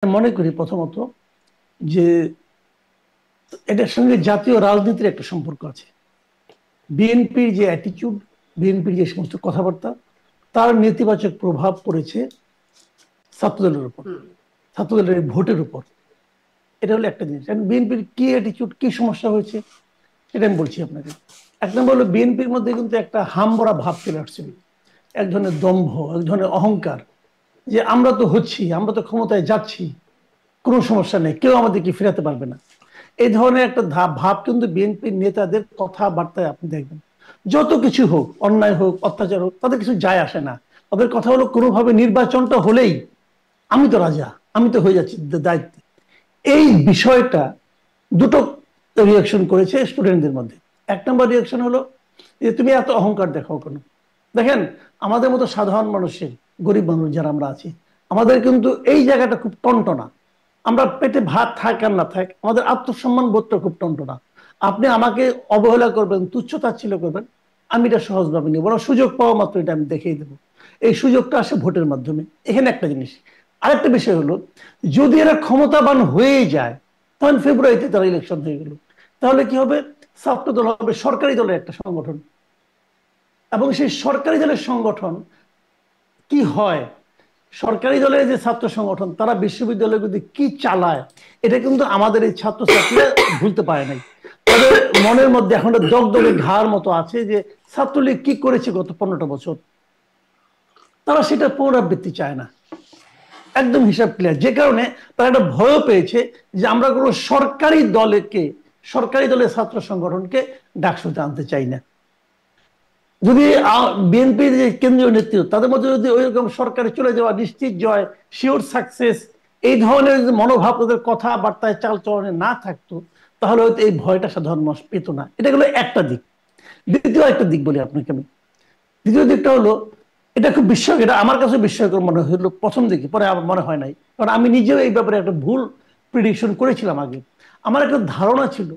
মনে করি প্রথমত যে এটার সঙ্গে জাতীয় রাজনীতির একটা সম্পর্ক আছে। বিএনপির যে অ্যাটিচিউড, বিএনপির যে সমস্ত কথাবার্তা, তার নেতিবাচক প্রভাব পড়েছে ছাত্রদলের উপর, ছাত্রদলের ভোটের উপর। এটা হলো একটা জিনিস। বিএনপির কি অ্যাটিচিউড, কি সমস্যা হয়েছে সেটা আমি বলছি আপনাকে। এক নম্বর হলো বিএনপির মধ্যে কিন্তু একটা হামবড়া ভাব চলে আসছিল, এক ধরনের দম্ভ, এক ধরনের অহংকার, যে আমরা তো হচ্ছি, আমরা তো ক্ষমতায় যাচ্ছি, কোনো সমস্যা নেই, কেউ আমাদেরকে ফেরাতে পারবে না। এই ধরনের একটা ভাব কিন্তু বিএনপির নেতাদের কথাবার্তায় আপনি দেখবেন। যত কিছু হোক, অন্যায় হোক, অত্যাচার হোক, তাদের কিছু যায় আসে না। তাদের কথা হলো কোনোভাবে নির্বাচনটা হলেই আমি তো রাজা, আমি তো হয়ে যাচ্ছি দায়িত্বে। এই বিষয়টা দুটো রিয়াকশন করেছে স্টুডেন্টদের মধ্যে। এক নম্বর রিয়াকশন হলো যে তুমি এত অহংকার দেখাও কেন। দেখেন, আমাদের মতো সাধারণ মানুষের, গরিব মানুষ যারা আমরা আছি, আমাদের কিন্তু এই জায়গাটা খুব টনটনা। আমরা পেটে ভাত থাক আর না থাক, আমাদের আত্মসম্মান বোধটা খুব টনটনা। আপনি আমাকে অবহেলা করবেন, তুচ্ছ তাচ্ছিল্য করবেন, আমি এটা সহজভাবে নিব না। সুযোগ পাওয়া মাত্র এটা আমি দেখিয়ে দেবো। এই সুযোগটা আসে ভোটের মাধ্যমে। এখানে একটা জিনিস। আরেকটা বিষয় হলো, যদি এরা ক্ষমতাবান হয়ে যায়, তখন ফেব্রুয়ারিতে তারা ইলেকশন হয়ে গেল, তাহলে কি হবে? ছাত্র দল হবে সরকারি দলের একটা সংগঠন, এবং সেই সরকারি দলের সংগঠন কি হয়, সরকারি দলের যে ছাত্র সংগঠন তারা বিশ্ববিদ্যালয়ের মধ্যে কি চালায়, এটা কিন্তু আমাদের এই ছাত্রছাত্রীরা ভুলতে পারে নাই। তাদের মনের মধ্যে এখন দগদগে ঘাড় মতো আছে যে ছাত্রলীগ কি করেছে গত 15টা বছর। তারা সেটা পুনরাবৃত্তি চায় না, একদম হিসাব ক্লিয়ার। যে কারণে তারা একটা ভয় পেয়েছে যে আমরা কোনো সরকারি দলের ছাত্র সংগঠনকে ডাকসুতে আনতে চাই না। যদি বিএনপির যে কেন্দ্রীয় নেতৃত্ব, তাদের মধ্যে যদি ওইরকম সরকারে চলে যাওয়া নিশ্চিত জয়, শিওর সাকসেস, এই ধরনের মনোভাব তাদের কথাবার্তায় চালচলনে না থাকতো, তাহলে হয়তো এই ভয়টা সাধারণ মানুষ পেত না। এটা হলো একটা দিক। দ্বিতীয় একটা দিক বলি আপনাকে আমি। দ্বিতীয় দিকটা হলো, এটা খুব বিস্ময়, এটা আমার কাছে বিস্ময়কর মনে হলো প্রথম দিকে, পরে আমার মনে হয় নাই, কারণ আমি নিজেও এই ব্যাপারে একটা ভুল প্রিডিকশন করেছিলাম আগে। আমার একটা ধারণা ছিল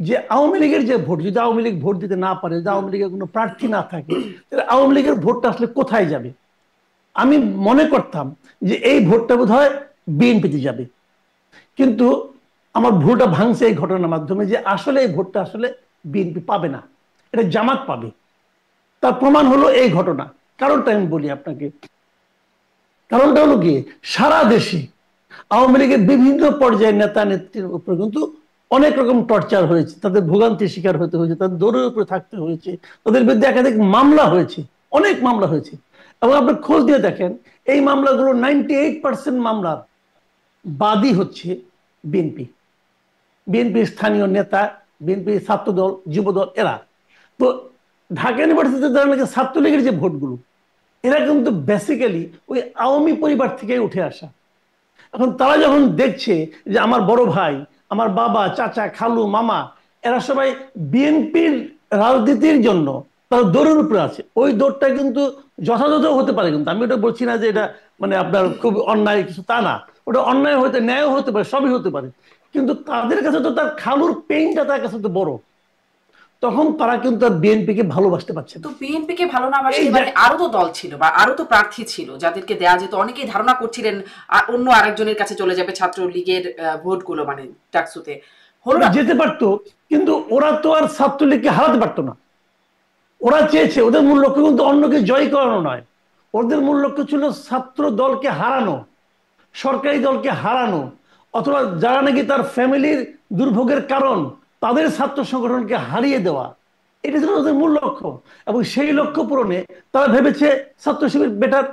যে আওয়ামী লীগের যে ভোট, যদি আওয়ামী লীগ ভোট দিতে না পারে, যদি আওয়ামী লীগের কোনো প্রার্থী না থাকে, তাহলে আওয়ামী লীগের ভোটটা আসলে কোথায় যাবে। আমি মনে করতাম যে এই ভোটটা বোধ হয় বিএনপিতে যাবে। কিন্তু আমার ভুলটা ভাঙছে এই ঘটনার মাধ্যমে, যে আসলে এই ভোটটা আসলে বিএনপি পাবে না, এটা জামাত পাবে। তার প্রমাণ হলো এই ঘটনা। কারণটা আমি বলি আপনাকে। কারণটা হলো কি, সারা দেশে আওয়ামী লীগের বিভিন্ন পর্যায়ের নেতা নেত্রীর উপর কিন্তু অনেক রকম টর্চার হয়েছে, তাদের ভোগান্তির শিকার হতে হয়েছে, তাদের দৌড়ের উপরে থাকতে হয়েছে, তাদের বিরুদ্ধে একাধিক মামলা হয়েছে, অনেক মামলা হয়েছে। এবং আপনি খোঁজ দিয়ে দেখেন, এই মামলাগুলো 98% মামলার বাদী হচ্ছে বিএনপি, বিএনপির স্থানীয় নেতা, বিএনপি ছাত্রদল, যুবদল, এরা। তো ঢাকা ইউনিভার্সিটিতে যারা নাকি ছাত্রলীগের যে ভোটগুলো, এরা কিন্তু বেসিক্যালি ওই আওয়ামী পরিবার থেকে উঠে আসা। এখন তারা যখন দেখছে যে আমার বড় ভাই, আমার বাবা, চাচা, খালু, মামা, এরা সবাই বিএনপির রাজনীতির জন্য তারা দৌড়ের উপরে আছে, ওই দৌড়টা কিন্তু যথাযথ হতে পারে। কিন্তু আমি ওটা বলছি না যে এটা মানে আপনার খুব অন্যায় কিছু, তা না। ওটা অন্যায় হতে, ন্যায় হতে পারে, সবই হতে পারে। কিন্তু তাদের কাছে তো তার খালুর পেইনটা তার কাছে তো বড়। তখন তারা কিন্তু আর বিএনপি কে ভালোবাসতে পারছে তো না। বিএনপি কে ভালো না এই বাসলে যে মানে আরো তো দল ছিল বা আরো তো প্রার্থী ছিল যাদেরকে দেয়া যেত। অনেকেই ধারণা করছিলেন অন্য আরেকজনের কাছে চলে যাবে ছাত্রলীগের ভোটগুলো, মানে টাকসুতে হলো না। যেতে পারতো, কিন্তু ওরা তো আর ছাত্রলীগকে হারাতে পারতো না। ওরা চেয়েছে, ওদের মূল লক্ষ্য কিন্তু অন্যকে জয় করানো নয়, ওদের মূল লক্ষ্য ছিল ছাত্র দলকে হারানো, সরকারি দলকে হারানো, অথবা যারা নাকি তার ফ্যামিলির দুর্ভোগের কারণ, তাদের ছাত্র সংগঠনকে হারিয়ে দেওয়া। এটা ছিল ওদের মূল লক্ষ্য। এবং সেই লক্ষ্য পূরণে তারা ভেবেছে ছাত্র শিবির বেটার।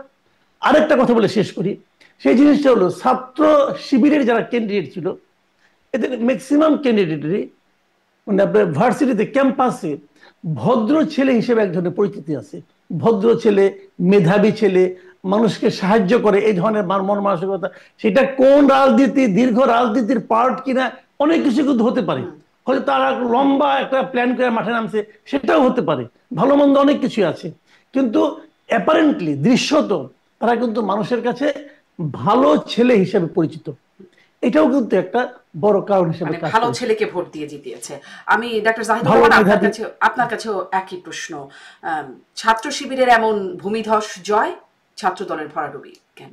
আরেকটা কথা বলে শেষ করি, সেই জিনিসটা হলো ছাত্র শিবিরের যারা ক্যান্ডিডেট ছিল, এদের ম্যাক্সিমাম ক্যান্ডিডেটই মানে আপনার ভার্সিটিতে, ক্যাম্পাসে ভদ্র ছেলে হিসেবে এক ধরনের পরিচিতি আছে। ভদ্র ছেলে, মেধাবী ছেলে, মানুষকে সাহায্য করে, এই ধরনের মন মানসিকতা। সেটা কোন রাজনীতি, দীর্ঘ রাজনীতির পার্ট কিনা, অনেক কিছু কিন্তু হতে পারে। হয়তো তারা লম্বা একটা প্ল্যান করে মাঠে নামছে, সেটাও হতে পারে। ভালো মন্দ অনেক কিছু আছে। কিন্তু অ্যাপারেন্টলি, দৃশ্যত, তারা কিন্তু মানুষের কাছে ভালো ছেলে হিসেবে পরিচিত। এটাও কিন্তু একটা বড় কারণ হিসেবে মানে কাজ ভালো করেছে। ছেলেকে ভোট দিয়ে জিতিয়েছে। আমি ডাক্তার জাহিদুর ভালো রহমান, মেধাবী। আপনার কাছেও একই প্রশ্ন। ছাত্র শিবিরের এমন ভূমিধস জয়, ছাত্র দলের ভরাডুবি কেন?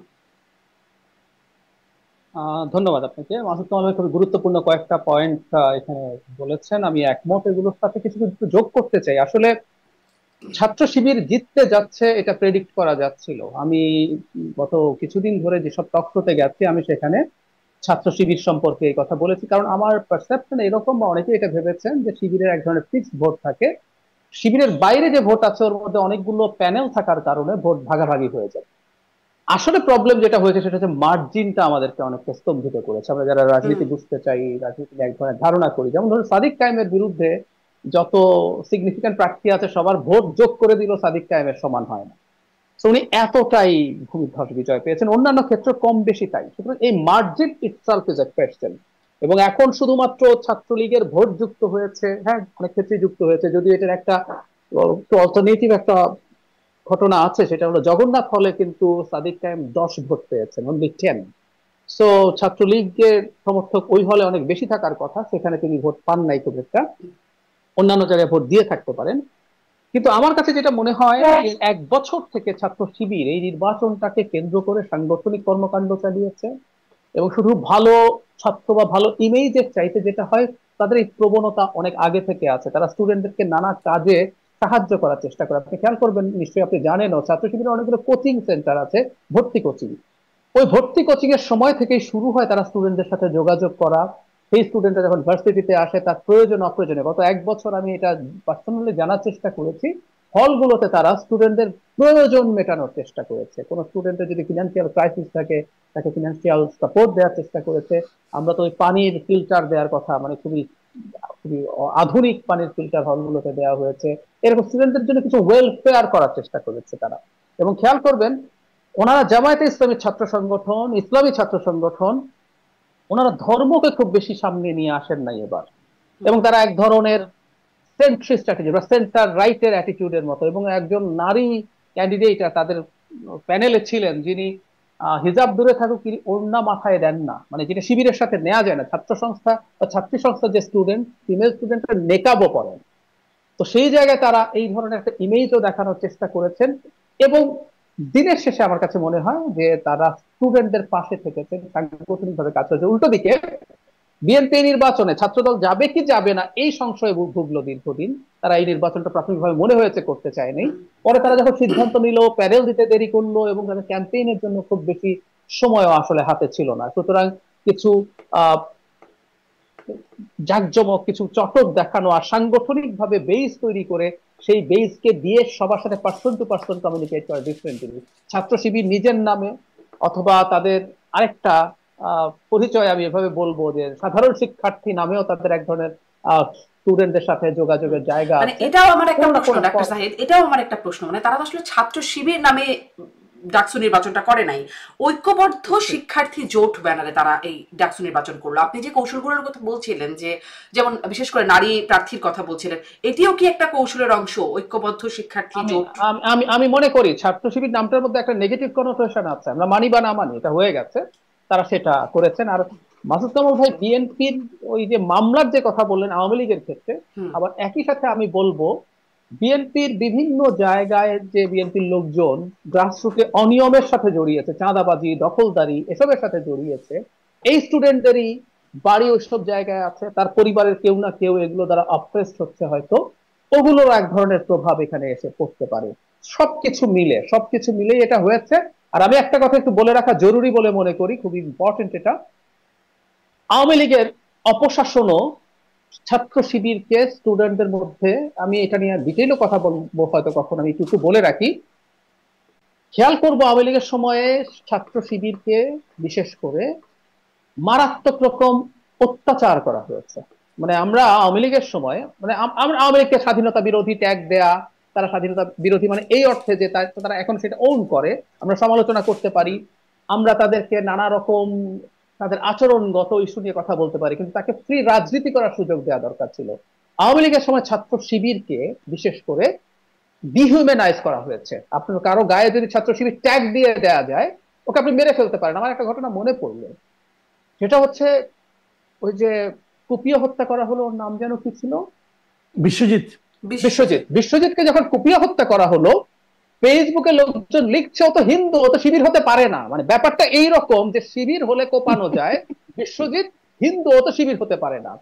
ধন্যবাদ আপনাকে। মাসুদ কামাল ভাই খুবই গুরুত্বপূর্ণ কয়েকটা পয়েন্ট এখানে বলেছেন, আমি একমত। এগুলোর সাথে কিছু কিছু যোগ করতে চাই। আসলে ছাত্র শিবির জিততে যাচ্ছে এটা প্রেডিক্ট করা যাচ্ছিল। আমি গত কিছুদিন ধরে যেসব টক শোতে গেছি, আমি সেখানে ছাত্র শিবির সম্পর্কে এই কথা বলেছি, কারণ আমার পারসেপশন এরকম, বা অনেকে এটা ভেবেছেন যে শিবিরের এক ধরনের ফিক্সড ভোট থাকে, শিবিরের বাইরে যে ভোট আছে ওর মধ্যে অনেকগুলো প্যানেল থাকার কারণে ভোট ভাগাভাগি হয়ে যায়। আসলে প্রবলেম যেটা হয়েছে সেটা হচ্ছে মার্জিনটা আমাদেরকে অনেকটা স্তম্ভিত করেছে। আমরা যারা রাজনীতি বুঝতে চাই, রাজনীতি নিয়ে এক ধরনের ধারণা করি, যেমন ধরুন সাদিক কায়েমের বিরুদ্ধে যত সিগনিফিকেন্ট প্রার্থী আছে সবার ভোট যোগ করে দিল সাদিক কায়েমের সমান হয় না। তো উনি এতটাই ভূমিধস বিজয় পেয়েছেন, অন্যান্য ক্ষেত্রে কম বেশি তাই। সুতরাং এই margin itself is a question. এবং এখন শুধুমাত্র ছাত্রলীগের ভোট যুক্ত হয়েছে, হ্যাঁ অনেক ক্ষেত্রে যুক্ত হয়েছে, যদিও এটার একটা অল্টারনেটিভ একটা ঘটনা আছে, সেটা হলো জগন্নাথ হলে কিন্তু সাদিক কায়েম 10 ভোট পেয়েছেন, অনলি 10। সো ছাত্রলীগের সমর্থক ওই হলে অনেক বেশি থাকার কথা, সেখানে তিনি ভোট পান নাই খুব একটা, অন্যান্য জায়গায় ভোট দিয়ে থাকতে পারেন। কিন্তু আমার কাছে যেটা মনে হয়, এক বছর থেকে ছাত্র শিবির এই নির্বাচনটাকে কেন্দ্র করে সাংগঠনিক কর্মকাণ্ড চালিয়েছে, এবং শুধু ভালো ছাত্র বা ভালো ইমেজের চাইতে যেটা হয়, তাদের এই প্রবণতা অনেক আগে থেকে আছে। তারা স্টুডেন্টদেরকে নানা কাজে সাহায্য করার চেষ্টা করে। আপনি খেয়াল করবেন, নিশ্চয়ই আপনি জানেনও, ছাত্র শিবিরের অনেকগুলো কোচিং সেন্টার আছে, ভর্তি কোচিং। ওই ভর্তি কোচিং এর সময় থেকেই শুরু হয় তারা স্টুডেন্টদের সাথে যোগাযোগ করা। সেই স্টুডেন্টরা যখন ভার্সিটিতে আসে, তার প্রয়োজন অপ্রয়োজনে, গত এক বছর আমি এটা পার্সোনালি জানার চেষ্টা করেছি, হলগুলোতে তারা স্টুডেন্টদের প্রয়োজন মেটানোর চেষ্টা করেছে। কোন স্টুডেন্টের যদি ফিনান্সিয়াল ক্রাইসিস থাকে, তাকে ফিনান্সিয়াল সাপোর্ট দেওয়ার চেষ্টা করেছে। আমরা তো ওই পানির ফিল্টার দেওয়ার কথা, মানে খুবই খুবই আধুনিক পানির ফিল্টার হলগুলোতে দেওয়া হয়েছে। এরকম স্টুডেন্টদের জন্য কিছু ওয়েলফেয়ার করার চেষ্টা করেছে তারা। এবং খেয়াল করবেন, ওনারা জামায়াতে ইসলামী ছাত্র সংগঠন, ইসলামী ছাত্র সংগঠন, ওনারা ধর্মকে খুব বেশি সামনে নিয়ে আসেন নাই এবার। এবং তারা এক ধরনের সেন্ট্রিস্ট অ্যাটিটিউড বা সেন্টার রাইটের অ্যাটিটিউডের মতো। এবং একজন নারী ক্যান্ডিডেট তাদের প্যানেলে ছিলেন, যিনি হিজাব দূরে থাকুক, তিনি ওড়না মাথায় দেন না, মানে যেটা শিবিরের সাথে নেওয়া যায় না। ছাত্র সংস্থা বা ছাত্রী সংস্থার যে স্টুডেন্ট, ফিমেল স্টুডেন্টরা নেকাবও পড়েন। তো সেই জায়গায় তারা এই ধরনের একটা ইমেজও দেখানোর চেষ্টা করেছেন। এবং দিনের শেষে আমার কাছে মনে হয় যে তারা স্টুডেন্টদের পাশে থেকেছেন, সাংগঠনিক ভাবে কাজ করেছে। উল্টো দিকে বিএনপি নির্বাচনে ছাত্রদল যাবে কি যাবে না এই সংশয়ে ভুগলো দীর্ঘদিন। তারা এই নির্বাচনটা প্রাথমিকভাবে মনে হয়েছে করতে চায়নি। পরে তারা যখন সিদ্ধান্ত নিল, প্যানেল দিতে দেরি করলো, এবং তাদের ক্যাম্পেইনের জন্য খুব বেশি সময়ও আসলে হাতে ছিল না। সুতরাং কিছু আহ জাঁকজমক, কিছু চটক দেখানো, আর সাংগঠনিক ভাবে বেস তৈরি করে সেই বেসকে দিয়ে সবার সাথে পার্সন টু পার্সন কমিউনিকেট করা ডিফারেন্ট জিনিস। ছাত্র শিবির নিজের নামে অথবা তাদের আরেকটা পরিচয়, আমি এভাবে বলবো যে সাধারণ শিক্ষার্থী নামেও তাদের এক ধরনের স্টুডেন্টদের সাথে যোগাযোগের জায়গা মানে আছে। এটাও আমার একটা প্রশ্ন ডাক্তার সাহেব, এটাও আমার একটা প্রশ্ন, মানে তারা আসলে ছাত্র শিবির নামে ডাকসু নির্বাচনটা করে নাই, ঐক্যবদ্ধ শিক্ষার্থী জোট ব্যানারে তারা এই ডাকসু নির্বাচন করলো। আপনি যে কৌশলগুলোর কথা বলছিলেন, যে যেমন বিশেষ করে নারী প্রার্থীর কথা বলছিলেন, এটিও কি একটা কৌশলের অংশ, ঐক্যবদ্ধ শিক্ষার্থী জোট? আমি মনে করি ছাত্র শিবির নামটার মধ্যে একটা নেগেটিভ কনোটেশন আছে, আমরা মানি বা না মানি, এটা হয়ে গেছে, তারা সেটা করেছেন। আর মাসুদ কামাল ভাই বিএনপির ওই যে মামলার যে কথা বললেন আওয়ামী লীগের ক্ষেত্রে, আবার একই সাথে আমি বলবো বিএনপির বিভিন্ন জায়গায় যে বিএনপির লোকজন গ্রাসরুটে অনিয়মের সাথে জড়িয়েছে, চাঁদাবাজি, দখলদারি, এসবের সাথে জড়িয়েছে, এই স্টুডেন্টদেরই বাড়ি ওইসব জায়গায় আছে, তার পরিবারের কেউ না কেউ এগুলো দ্বারা অপ্রেসড হচ্ছে হয়তো, ওগুলোর এক ধরনের প্রভাব এখানে এসে পড়তে পারে। সবকিছু মিলে এটা হয়েছে। আর আমি একটা কথা একটু বলে রাখা জরুরি বলে মনে করি, খুব ইম্পর্টেন্ট এটা, আওয়ামী লীগের অপশাসনও ছাত্র শিবিরকে স্টুডেন্টদের মধ্যে, আমি এটা নিয়ে ডিটেইলও কথা বলবো হয়তো কখন, আমি একটু বলে রাখি, খেয়াল করবো আওয়ামী লীগের সময়ে ছাত্র শিবিরকে বিশেষ করে মারাত্মক রকম অত্যাচার করা হয়েছে। মানে আমরা আওয়ামী লীগের সময়, মানে আমরা আওয়ামী লীগকে স্বাধীনতা বিরোধী ট্যাগ দেয়া, তারা স্বাধীনতা বিরোধী মানে এই অর্থে যে তারা এখন সেটা ওন করে, আমরা সমালোচনা করতে পারি, আমরা তাদেরকে নানা রকম তাদের আচরণগত ইস্যু নিয়ে কথা বলতে পারি, কিন্তু তাকে ফ্রি রাজনীতি করার সুযোগ দেওয়া দরকার ছিল। আওয়ামী লীগের সময় ছাত্র শিবিরকে বিশেষ করে ডিহিউম্যানাইজ করা হয়েছে। আপনার কারো গায়ে যদি ছাত্র শিবির ট্যাগ দিয়ে দেওয়া যায়, ওকে আপনি মেরে ফেলতে পারেন। আমার একটা ঘটনা মনে পড়লো, সেটা হচ্ছে ওই যে কুপিয়ে হত্যা করা হলো, ওর নাম যেন কি ছিল, বিশ্বজিৎকে যখন কুপিয়ে হত্যা করা হলো, ফেসবুকে লোকজন লিখছে ও তো হিন্দু, ও তো শিবির হতে পারে না, মানে ব্যাপারটা এইরকম যে শিবির হলে কোপানো যায়, বিশ্বজিৎ হিন্দু, ও তো শিবির হতে পারে না।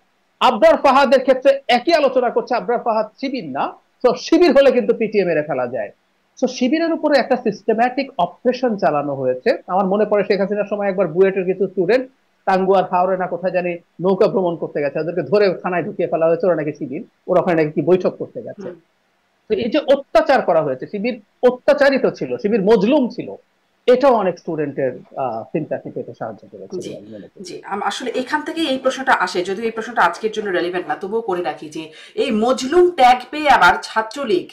আবরার ফাহাদের ক্ষেত্রে একই আলোচনা করছে, আবরার ফাহাদ শিবির না, তো শিবির হলে কিন্তু পিটিএ মেরে ফেলা যায়। তো শিবিরের উপরে একটা সিস্টেম্যাটিক অপারেশন চালানো হয়েছে। আমার মনে পড়ে শেখ হাসিনার সময় একবার বুয়েটের কিছু স্টুডেন্ট টাঙ্গুয়ার হাওড়ে না কোথায় জানি নৌকা ভ্রমণ করতে গেছে, ওদেরকে ধরে থানায় ঢুকিয়ে ফেলা হয়েছে, ওরা নাকি শিবির, ওরা ওখানে নাকি কি বৈঠক করতে গেছে। তো এই যে অত্যাচার করা হয়েছে, শিবির অত্যাচারিত ছিল, শিবির মজলুম ছিল, এটাও অনেক স্টুডেন্টের সিম্প্যাথি পেতে সাহায্য করেছে। জি জি, আসলে এখান থেকে এই প্রশ্নটা আসে, যদিও এই প্রশ্নটা আজকের জন্য রেলিভেন্ট না, তবুও করে রাখি যে এই মজলুম ট্যাগ পেয়ে আবার ছাত্রলীগ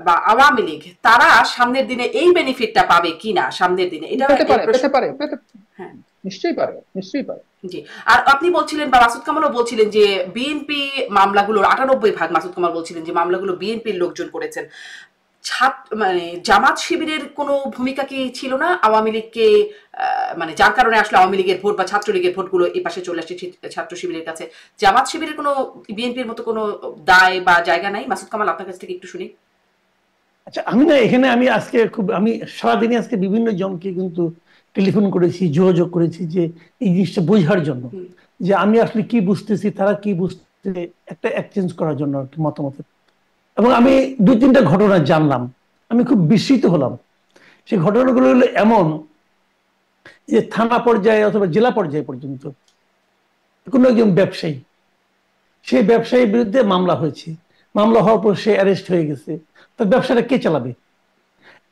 বা আওয়ামী লীগ তারা সামনের দিনে এই বেনিফিটটা পাবে কিনা সামনের দিনে, এটা পেতে পারে, পেতে পারে, হ্যাঁ নিশ্চয়ই পারে, নিশ্চয়ই পারে। জি, আর আপনি বলছিলেন বা মাসুদ কামালও বলছিলেন যে বিএনপি মামলাগুলোর 98% মাসুদ কামাল বলছিলেন যে মামলাগুলো বিএনপির লোকজন করেছেন। মানে জামাত শিবিরের কোনো ভূমিকা কি ছিল না আওয়ামী লীগকে, মানে যার কারণে আসলে আওয়ামী লীগের ভোট বা ছাত্রলীগের ভোটগুলো এই পাশে চলে আসছে ছাত্র শিবিরের কাছে? জামাত শিবিরের কোনো বিএনপির মতো কোনো দায় বা জায়গা নাই? মাসুদ কামাল, আপনার কাছ থেকে একটু শুনি। আচ্ছা, আমি না এখানে আমি সারাদিনে আজকে বিভিন্ন জনকে কিন্তু টেলিফোন করেছি, যোগাযোগ করেছি যে এই জিনিসটা বোঝার জন্য, যে আমি আসলে কি বুঝতেছি, তারা কি বুঝতে, একটা এক্সচেঞ্জ করার জন্য আর কি মতামত। এবং আমি 2-3টা ঘটনা জানলাম, আমি খুব বিস্মিত হলাম। সেই ঘটনাগুলো হলো এমন যে থানা পর্যায়ে অথবা জেলা পর্যায়ে পর্যন্ত কোনো একজন ব্যবসায়ী, সেই ব্যবসায়ীর বিরুদ্ধে মামলা হয়েছে, মামলা হওয়ার পর সে অ্যারেস্ট হয়ে গেছে, তার ব্যবসাটা কে চালাবে?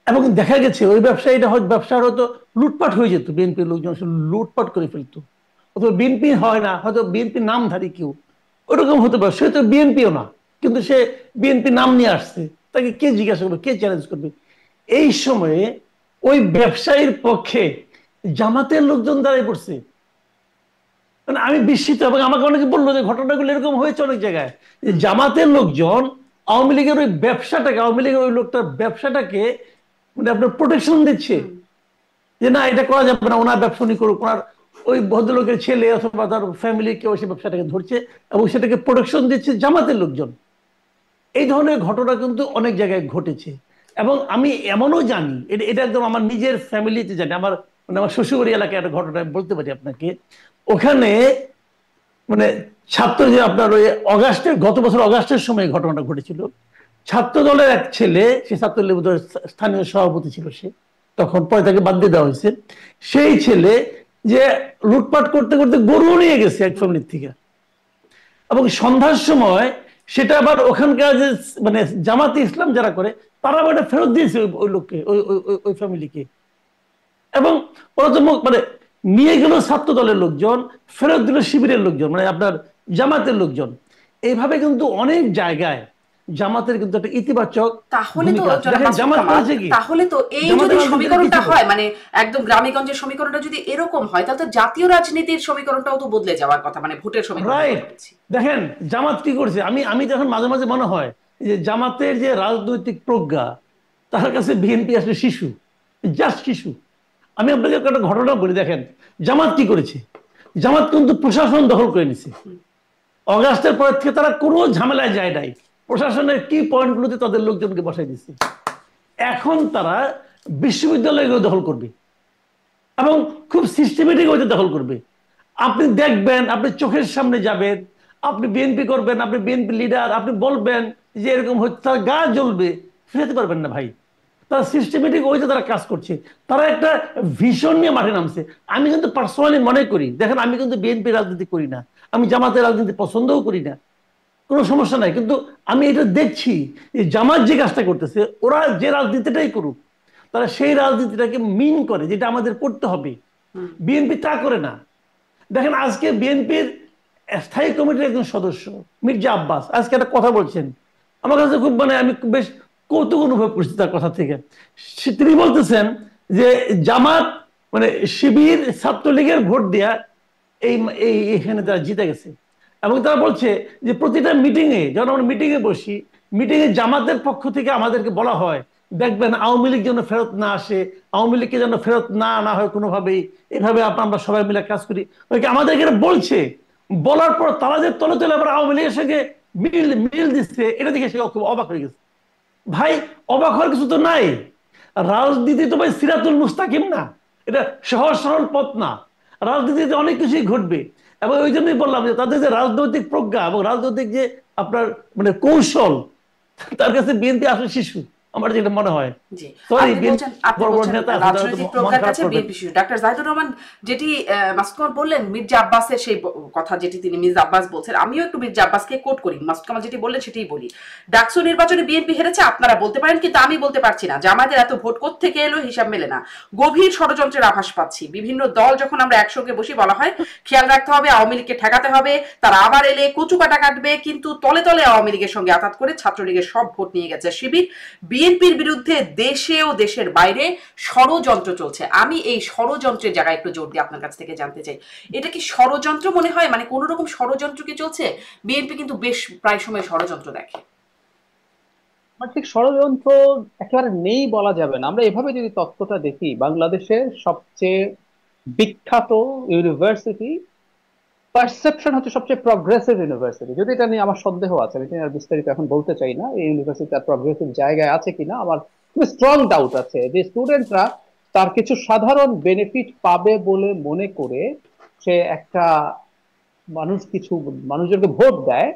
এবং দেখা গেছে ওই ব্যবসায়ীটা ব্যবসার হয়তো লুটপাট হয়ে যেত, বিএনপির লোকজন লুটপাট করে ফেলতো, অথবা বিএনপি হয় না, হয়তো বিএনপি নামধারী কেউ, ওরকম হতে পারে, সে তো বিএনপিও না, কিন্তু সে বিএনপি নাম নিয়ে আসছে, তাকে কে জিজ্ঞাসা করবে, কে চ্যালেঞ্জ করবে? এই সময়ে ওই ব্যবসায়ীর পক্ষে জামাতের লোকজন দাঁড়িয়ে পড়ছে। মানে আমি বিস্মিত, এবং আমাকে অনেকে বললো যে ঘটনাগুলো এরকম হয়েছে অনেক জায়গায়, যে জামাতের লোকজন আওয়ামী লীগের ওই ব্যবসাটাকে, আওয়ামী লীগের ওই লোকটার ব্যবসাটাকে মানে আপনার প্রোটেকশন দিচ্ছে, যে না এটা করা যাবে না, ওনার ব্যবসা উনি করুক, ওনার ওই ভদ্রলোকের ছেলে অথবা তার ফ্যামিলি কেউ সেই ব্যবসাটাকে ধরছে এবং সেটাকে প্রোটেকশন দিচ্ছে জামাতের লোকজন। এই ধরনের ঘটনা কিন্তু অনেক জায়গায় ঘটেছে। এবং আমি এমনও জানি, এটা একদম আমার নিজের ফ্যামিলিতে জানি, আমার মানে আমার শ্বশুরবাড়ি এলাকায় একটা ঘটনা আমি বলতে পারি আপনাকে। ওখানে মানে ছাত্র যে আপনার ওই গত বছর অগাস্টের সময় ঘটনাটা ঘটেছিল। ছাত্র দলের এক ছেলে, সে ছাত্রলীগ স্থানীয় সভাপতি ছিল সে তখন, পরে তাকে বাদ দিয়ে দেওয়া হয়েছে। সেই ছেলে যে লুটপাট করতে করতে গরু নিয়ে গেছে এক ফ্যামিলির থেকে, এবং সন্ধ্যার সময় সেটা আবার ওখানকার যে মানে জামাতে ইসলাম যারা করে তারা আবার এটা ফেরত দিয়েছে ওই লোককে, ওই ফ্যামিলিকে। এবং ওরা তো মানে নিয়ে গেল ছাত্র দলের লোকজন, ফেরত দিল শিবিরের লোকজন, মানে আপনার জামাতের লোকজন। এইভাবে কিন্তু অনেক জায়গায় জামাতের কিন্তু একটা ইতিবাচক তাহলে তো এই যদি সমীকরণটা হয়, মানে একদম গ্রামেগঞ্জের সমীকরণটা যদি এরকম হয়, তাহলে তো জাতীয় রাজনীতির সমীকরণটাও তো বদলে যাওয়ার কথা, মানে ভোটের সমীকরণ। দেখেন জামাত কি করছে, আমি যখন মাঝে মাঝে মনে হয় যে জামাতের যে রাজনৈতিক প্রজ্ঞা, তার কাছে বিএনপি আসলে শিশু, জাস্ট শিশু। আমি আপনাকে একটা ঘটনা বলি, দেখেন জামাত কি করেছে। জামাত কিন্তু প্রশাসন দখল করে নিছে। অগাস্টের পর থেকে তারা কোনো ঝামেলায় যায় নাই, প্রশাসনের কি পয়েন্টগুলোতে তাদের লোকজনকে বসাই দিচ্ছে। এখন তারা বিশ্ববিদ্যালয়গুলো দখল করবে এবং খুব সিস্টেমেটিক ওইটা দখল করবে। আপনি দেখবেন, আপনি চোখের সামনে যাবেন, আপনি বিএনপি করবেন, আপনি বিএনপি লিডার, আপনি বলবেন যে এরকম হচ্ছে, তার গা জ্বলবে, ফিরাতে পারবেন না ভাই। তারা সিস্টেমেটিক ওইটা তারা কাজ করছে, তারা একটা ভিশন নিয়ে মাঠে নামছে। আমি কিন্তু পার্সোনালি মনে করি, দেখেন আমি কিন্তু বিএনপি রাজনীতি করি না, আমি জামাতের রাজনীতি পছন্দও করি না, কোনো সমস্যা নাই, কিন্তু আমি এটা দেখছি যে জামাত যে কাজটা করতেছে, ওরা যে রাজনীতিটাই করুক, তারা সেই রাজনীতিটাকে মিন করে, যেটা আমাদের করতে হবে। বিএনপি তা করে না। দেখেন আজকে বিএনপির স্থায়ী কমিটির একজন সদস্য মির্জা আব্বাস আজকে একটা কথা বলছেন, আমার কাছে খুব মানে আমি বেশ কৌতুক অনুভব করছি তার কথা থেকে। তিনি বলতেছেন যে জামাত মানে শিবির ছাত্রলীগের ভোট দেয়া এখানে তারা জিতে গেছে। এবং তারা বলছে যে প্রতিটা মিটিংয়ে, যখন আমরা মিটিংয়ে বসি, মিটিংয়ে জামাতের পক্ষ থেকে আমাদেরকে বলা হয় দেখবেন আওয়ামী লীগ যেন ফেরত না আসে, আওয়ামী লীগকে যেন ফেরত না আনা হয় কোনোভাবেই, এভাবে আমরা সবাই মিলে কাজ করি। আমাদেরকে বলছে, বলার পর তারা যে তলে তলে আবার আওয়ামী লীগের সঙ্গে মিল দিচ্ছে, এটা দেখে সে খুব অবাক হয়ে গেছে। ভাই অবাক হওয়ার কিছু তো নাই। রাজনীতি তো ভাই সিরাতুল মুস্তাকিম না, এটা সহজ সরল পথ না। রাজনীতিতে অনেক কিছুই ঘটবে, এবং ওই জন্যই বললাম যে তাদের যে রাজনৈতিক প্রজ্ঞা এবং রাজনৈতিক যে আপনার মানে কৌশল, তার কাছে বিএনপি আসলে শিশু, আমার যেটা মনে হয়। জি, সরি, আপনি বিএনপি বলছেন বড় বড় নেতা আছে, তারা তো রাজনৈতিক মন প্রজ্ঞার খারাপ কাছে করবেন। বিএনপি শিশু। ডাক্তার জাহিদুর রহমান যেটি মাসুদ কামাল বললেন, মির্জা আব্বাসের সেই কথা যেটি তিনি মির্জা আব্বাস বলছেন, আমিও একটু মির্জা আব্বাসকে কোট করি, মাসুদ কামাল যেটি বললেন সেটাই বলি। ডাকসু নির্বাচনে বিএনপি হেরেছে আপনারা বলতে পারেন, কিন্তু আমি বলতে পারছি না। জামায়াতের এত ভোট কোত্থেকে এলো হিসাব মেলে না। গভীর ষড়যন্ত্রের আভাস পাচ্ছি। বিভিন্ন দল যখন আমরা একসঙ্গে বসি বলা হয় খেয়াল রাখতে হবে, আওয়ামী লীগকে ঠেকাতে হবে, তারা আবার এলে কচু কাটা কাটবে, কিন্তু তলে তলে আওয়ামী লীগের সঙ্গে আঘাত করে ছাত্রলীগের সব ভোট নিয়ে গেছে শিবির। বিএনপির বিরুদ্ধে দেশে ও দেশের বাইরে ষড়যন্ত্র চলছে। আমি এই ষড়যন্ত্রের জায়গায় একটু জোর দিয়ে আপনার কাছ থেকে জানতে চাই, এটা কি ষড়যন্ত্র মনে হয়? মানে কোন রকম ষড়যন্ত্র কি চলছে? বিএনপি কিন্তু বেশ প্রায় সময় ষড়যন্ত্র দেখে। ঠিক ষড়যন্ত্র একেবারে নেই বলা যাবে না। আমরা এভাবে যদি তথ্যটা দেখি, বাংলাদেশের সবচেয়ে বিখ্যাত ইউনিভার্সিটি, পারসেপশন হচ্ছে সবচেয়ে প্রগ্রেসিভ ইউনিভার্সিটি। যদি এটা নিয়ে আমার সন্দেহ আছে, আমি আর বিস্তারিত এখন বলতে চাই না, এই ইউনিভার্সিটি তার প্রগ্রেসিভ জায়গায় আছে কিনা আমার খুব স্ট্রং ডাউট আছে। যে স্টুডেন্টরা তার কিছু সাধারণ বেনিফিট পাবে বলে মনে করে সে একটা কিছু মানুষজনকে ভোট দেয়,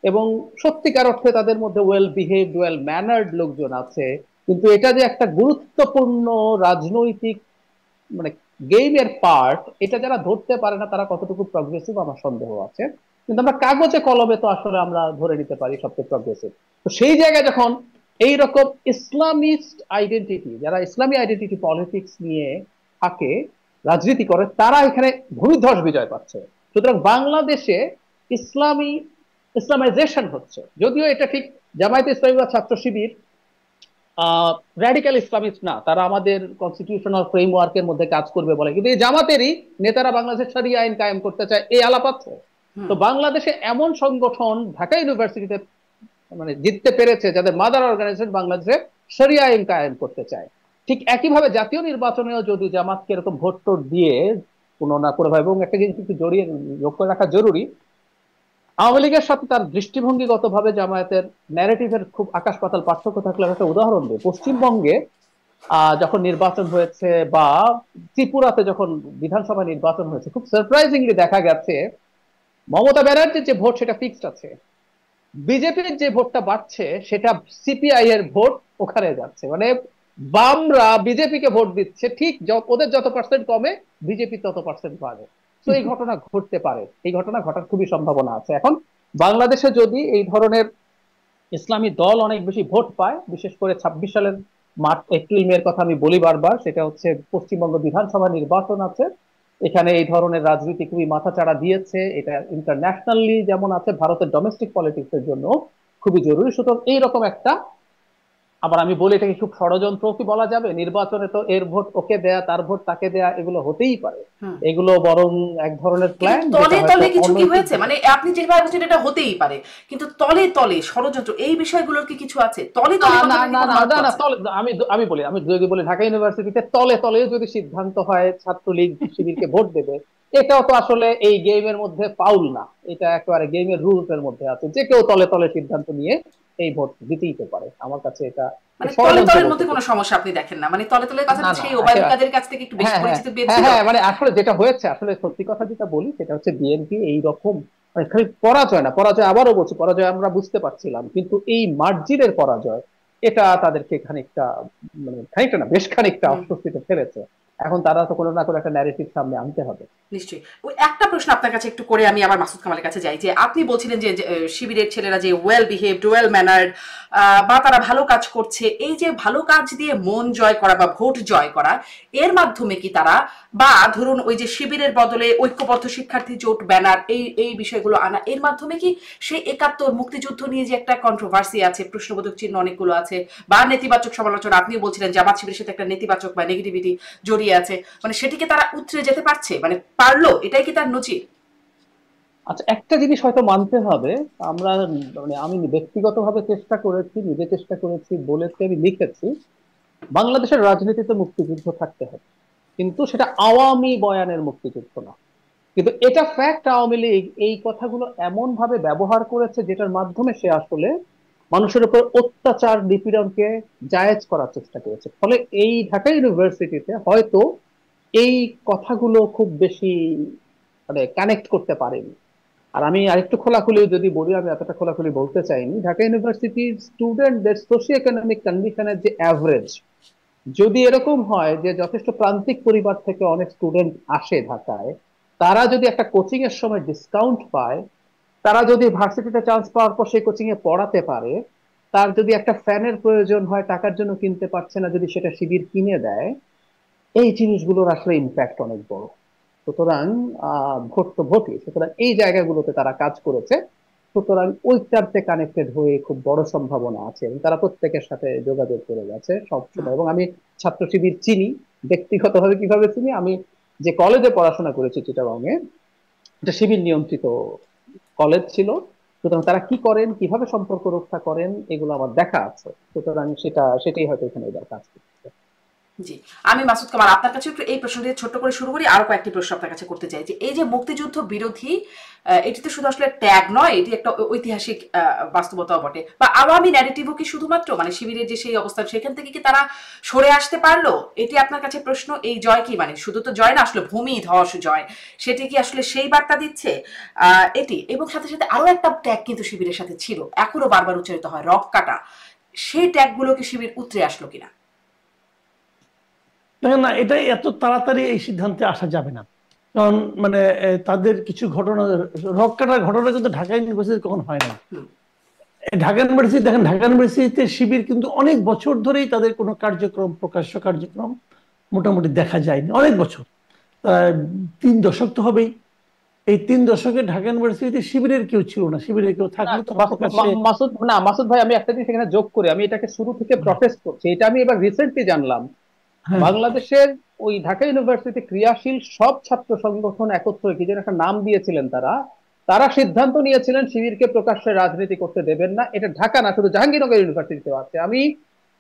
এবং সত্যিকার অর্থে তাদের মধ্যে ওয়েল বিহেভড, ওয়েল ম্যানার্ড লোকজন আছে। কিন্তু এটা যে একটা গুরুত্বপূর্ণ রাজনৈতিক মানে গেমের পার্ট, এটা যারা ধরতে পারে না তারা কতটুকু প্রগ্রেসিভ আমার সন্দেহ আছে। কিন্তু আমরা কাগজে কলমে তো আসলে আমরা ধরে নিতে পারি সবচেয়ে প্রগ্রেসিভ। তো সেই জায়গায় যখন এইরকম ইসলামিস্ট আইডেন্টিটি, যারা ইসলামী আইডেন্টিটি পলিটিক্স নিয়ে থাকে, রাজনীতি করে, তারা এখানে ভূমিধ্বস বিজয় পাচ্ছে। সুতরাং বাংলাদেশে ইসলামী ইসলামাইজেশন হচ্ছে, যদিও এটা ঠিক জামায়াতে ইসলামী বা ছাত্র শিবির র্যাডিক্যাল ইসলামিস্ট না, তারা আমাদের কনস্টিটিউশনাল ফ্রেমওয়ার্কের মধ্যে কাজ করবে বলে, কিন্তু এই জামাতেরই নেতারা বাংলাদেশের শরিয়া আইন কায়েম করতে চায়, এই আলাপ আছে। তো বাংলাদেশে এমন সংগঠন ঢাকা ইউনিভার্সিটিতে মানে জিততে পেরেছে যাদের মাদার অর্গানাইজেশন বাংলাদেশে শরিয়া আইন কায়েম করতে চায়। ঠিক একইভাবে জাতীয় নির্বাচনেও যদি জামাতকে এরকম ভোট টোট দিয়ে কোনো না করে ভাই, এবং একটা জিনিস একটু জড়িয়ে যোগ করে রাখা জরুরি, আওয়ামী লীগের সাথে তার দৃষ্টিভঙ্গিগত ভাবে জামায়াতের ন্যারেটিভের খুব আকাশ পাতাল পার্থক্য থাকলে আমি একটা উদাহরণ দিই। পশ্চিমবঙ্গে যখন নির্বাচন হয়েছে, বা ত্রিপুরাতে যখন বিধানসভা নির্বাচন হয়েছে, খুব সারপ্রাইজিংলি দেখা গেছে মমতা ব্যানার্জির যে ভোট সেটা ফিক্সড আছে, বিজেপির যে ভোটটা বাড়ছে সেটা সিপিআই এর ভোট ওখানে যাচ্ছে। মানে বামরা বিজেপিকে ভোট দিচ্ছে, ঠিক ওদের যত পার্সেন্ট কমে বিজেপি তত পার্সেন্ট বাড়ে। তো এই ঘটনা ঘটতে পারে, এই ঘটনা ঘটার খুবই সম্ভাবনা আছে। এখন বাংলাদেশে যদি এই ধরনের ইসলামী দল অনেক বেশি ভোট পায়, বিশেষ করে 26 সালের এপ্রিল মের কথা আমি বলি বারবার, সেটা হচ্ছে পশ্চিমবঙ্গ বিধানসভা নির্বাচন আছে, এখানে এই ধরনের রাজনীতি খুবই মাথাচাড়া দিয়েছে। এটা ইন্টারন্যাশনালি যেমন আছে, ভারতের ডোমেস্টিক পলিটিক্স এর জন্য খুবই জরুরি। সুতরাং এইরকম একটা, আবার আমি বলি এটাকে খুব ষড়যন্ত্র কি বলা যাবে, নির্বাচনে তো এর ভোট ওকে দেয়া, তার ভোট তাকে দেয়া, এগুলো হতেই পারে। এগুলো বরং এক ধরনের প্ল্যান, তলে তলে কিছু কি হয়েছে? মানে আপনি যেভাবে বলছেন এটা হতেই পারে, কিন্তু তলে তলে ষড়যন্ত্র এই বিষয়গুলোর কি কিছু আছে? তলে তলে না না না না না, তলে আমি আমি যদি বলি ঢাকা ইউনিভার্সিটিতে তলে তলে যদি সিদ্ধান্ত হয় ছাত্রলীগ শিবিরকে ভোট দেবে, এটাও তো আসলে এই গেমের মধ্যে ফাউল না, এটা একেবারে গেমের রুলস এর মধ্যে আছে, যে কেউ তলে তলে সিদ্ধান্ত নিয়ে এই ভোট দিতেই তো পারে। আমার কাছে এটা মানে তলে তলের মধ্যে কোনো সমস্যা আপনি দেখেন না? মানে তলে তলে কথা সেই ওবায়দুল কাদের কাছ থেকে একটু বেশি পরিচিত পেয়েছিল। হ্যাঁ, মানে আসলে যেটা হয়েছে, আসলে সত্যি কথা যেটা বলি সেটা হচ্ছে বিএনপি এই রকম মানে খালি পরাজয় না, পরাজয় আবারও বলছি, পরাজয় আমরা বুঝতে পারছিলাম, কিন্তু এই মার্জিনের পরাজয় এটা তাদেরকে খানিকটা মানে খানিকটা না, বেশ খানিকটা অস্বস্তিতে ফেলেছে। এখন তারা তো কোনো না কোনো একটা ন্যারেটিভ সামনে আনতে হবে। নিশ্চয়ই। ওই একটা প্রশ্ন আপনার কাছে একটু করে আমি আবার মাসুদ কামালের কাছে যাই, যে আপনি বলছিলেন যে শিবিরের ছেলেরা যে ওয়েল বিহেভড, ওয়েল ম্যানার্ড, বা তারা ভালো কাজ করছে, এই যে ভালো কাজ দিয়ে মন জয় করা বা ভোট জয় করা, এর মাধ্যমে কি তারা, বা ধরুন ওই যে শিবিরের বদলে ঐক্যবদ্ধ শিক্ষার্থী জোট ব্যানার, এই বিষয়গুলো আনা, এর মাধ্যমে কি সেই ৭১ মুক্তিযুদ্ধ নিয়ে যে একটা কন্ট্রোভার্সি আছে, প্রশ্নবোধক চিহ্ন অনেকগুলো আছে, বা নেতিবাচক সমালোচনা, আপনিও বলছিলেন জামাত শিবিরের সাথে একটা নেতিবাচক বা নেগেটিভিটি জড়িয়ে আছে, মানে সেটিকে তারা উতরে যেতে পারছে, মানে পারলো, এটাই কি তার নজির? আচ্ছা, একটা জিনিস হয়তো মানতে হবে, আমরা মানে আমি ব্যক্তিগতভাবে চেষ্টা করেছি, নিজে চেষ্টা করেছি, বলেছি, আমি লিখেছি, বাংলাদেশের রাজনীতিতে মুক্তিযুদ্ধ থাকতে হবে, কিন্তু সেটা আওয়ামী বয়ানের মুক্তিযুদ্ধ না। কিন্তু এটা ফ্যাক্ট, আওয়ামী লীগ এই কথাগুলো এমন ভাবে ব্যবহার করেছে যেটার মাধ্যমে সে আসলে মানুষের উপর অত্যাচার নিপীড়নকে জায়েজ করার চেষ্টা করেছে। ফলে এই ঢাকা ইউনিভার্সিটিতে হয়তো এই কথাগুলো খুব বেশি মানে কানেক্ট করতে পারেনি। আর আমি আরেকটু খোলাখুলি যদি বলি, আমি এতটা খোলাখুলি বলতে চাইনি, ঢাকা ইউনিভার্সিটির স্টুডেন্টদের সোশিও ইকোনমিক কন্ডিশনের যে অ্যাভারেজ যদি এরকম হয় যে যথেষ্ট প্রান্তিক পরিবার থেকে অনেক স্টুডেন্ট আসে ঢাকায়, তারা যদি একটা কোচিং এর সময় ডিসকাউন্ট পায়, তারা যদি ভার্সিটিতে চান্স পাওয়ার পর সেই কোচিং এ পড়াতে পারে, তার যদি একটা ফ্যানের প্রয়োজন হয় টাকার জন্য কিনতে পারছে না, যদি সেটা শিবির কিনে দেয়, এই জিনিসগুলোর আসলে ইম্প্যাক্ট অনেক বড়। সুতরাং ভোট তো ভোটই, সুতরাং এই জায়গাগুলোতে তারা কাজ করেছে। সুতরাং ওইটাতে কানেক্টেড হয়ে খুব বড় সম্ভাবনা আছে, এবং তারা প্রত্যেকের সাথে যোগাযোগ করে গেছে সবসময়। এবং আমি ছাত্র শিবির চিনি ব্যক্তিগতভাবে। কিভাবে চিনি? আমি যে কলেজে পড়াশোনা করেছি চিটাগং এ, এটা শিবির নিয়ন্ত্রিত কলেজ ছিল। সুতরাং তারা কি করেন, কিভাবে সম্পর্ক রক্ষা করেন, এগুলো আমার দেখা আছে। সুতরাং সেটাই হয়তো এখানে এবার কাজ করছে। জি, আমি মাসুদ কামাল আপনার কাছে একটু এই প্রশ্ন দিয়ে ছোট্ট করে শুরু করি। আরো কয়েকটি প্রশ্ন আপনার কাছে করতে চাই যে এই যে মুক্তিযুদ্ধ বিরোধী, এটি তো শুধু আসলে ট্যাগ নয়, এটি একটা ঐতিহাসিক বাস্তবতাও বটে। বা আওয়ামী ন্যারেটিভও কি শুধুমাত্র মানে শিবিরের যে সেই অবস্থান সেখান থেকে কি তারা সরে আসতে পারলো? এটি আপনার কাছে প্রশ্ন। এই জয় কি মানে শুধু তো জয় না, আসলে ভূমি ধস জয়, সেটি কি আসলে সেই বার্তা দিচ্ছে? এটি এবং সাথে সাথে আরো একটা ট্যাগ কিন্তু শিবিরের সাথে ছিল, এখনো বারবার উচ্চারিত হয়, রক কাটা। সেই ট্যাগগুলোকে শিবির উতরে আসলো কিনা? দেখেন না, এটা এত তাড়াতাড়ি এই সিদ্ধান্তে আসা যাবে না। কারণ মানে তাদের কিছু ঘটনা, রক কাটার ঘটনা কিন্তু ঢাকা ইউনিভার্সিটি কখন হয় না। ঢাকা ইউনিভার্সিটি দেখেন, ঢাকা ইউনিভার্সিটিতে শিবির কিন্তু অনেক বছর ধরেই তাদের কোনো কার্যক্রম, প্রকাশ্য কার্যক্রম মোটামুটি দেখা যায়নি, অনেক বছর, 3 দশক তো হবেই। এই 3 দশকে ঢাকা ইউনিভার্সিটিতে শিবিরের কেউ ছিল না, শিবিরের কেউ থাকলে তো প্রকাশ্যে। মাসুদ ভাই, আমি একটা জিনিস এখানে যোগ করি, আমি এটাকে শুরু থেকে প্রটেস্ট করছি। এটা আমি এবার রিসেন্টলি জানলাম, হ্যাঁ, বাংলাদেশের ওই ঢাকা ইউনিভার্সিটি ক্রিয়াশীল সব ছাত্র সংগঠন একত্র কি যেন একটা নাম দিয়েছিলেন, তারা তারা সিদ্ধান্ত নিয়েছিলেন শিবিরকে প্রকাশ্যে রাজনীতি করতে দেবেন না। এটা ঢাকা না, শুধু জাহাঙ্গীরনগর ইউনিভার্সিটিতে আছে। আমি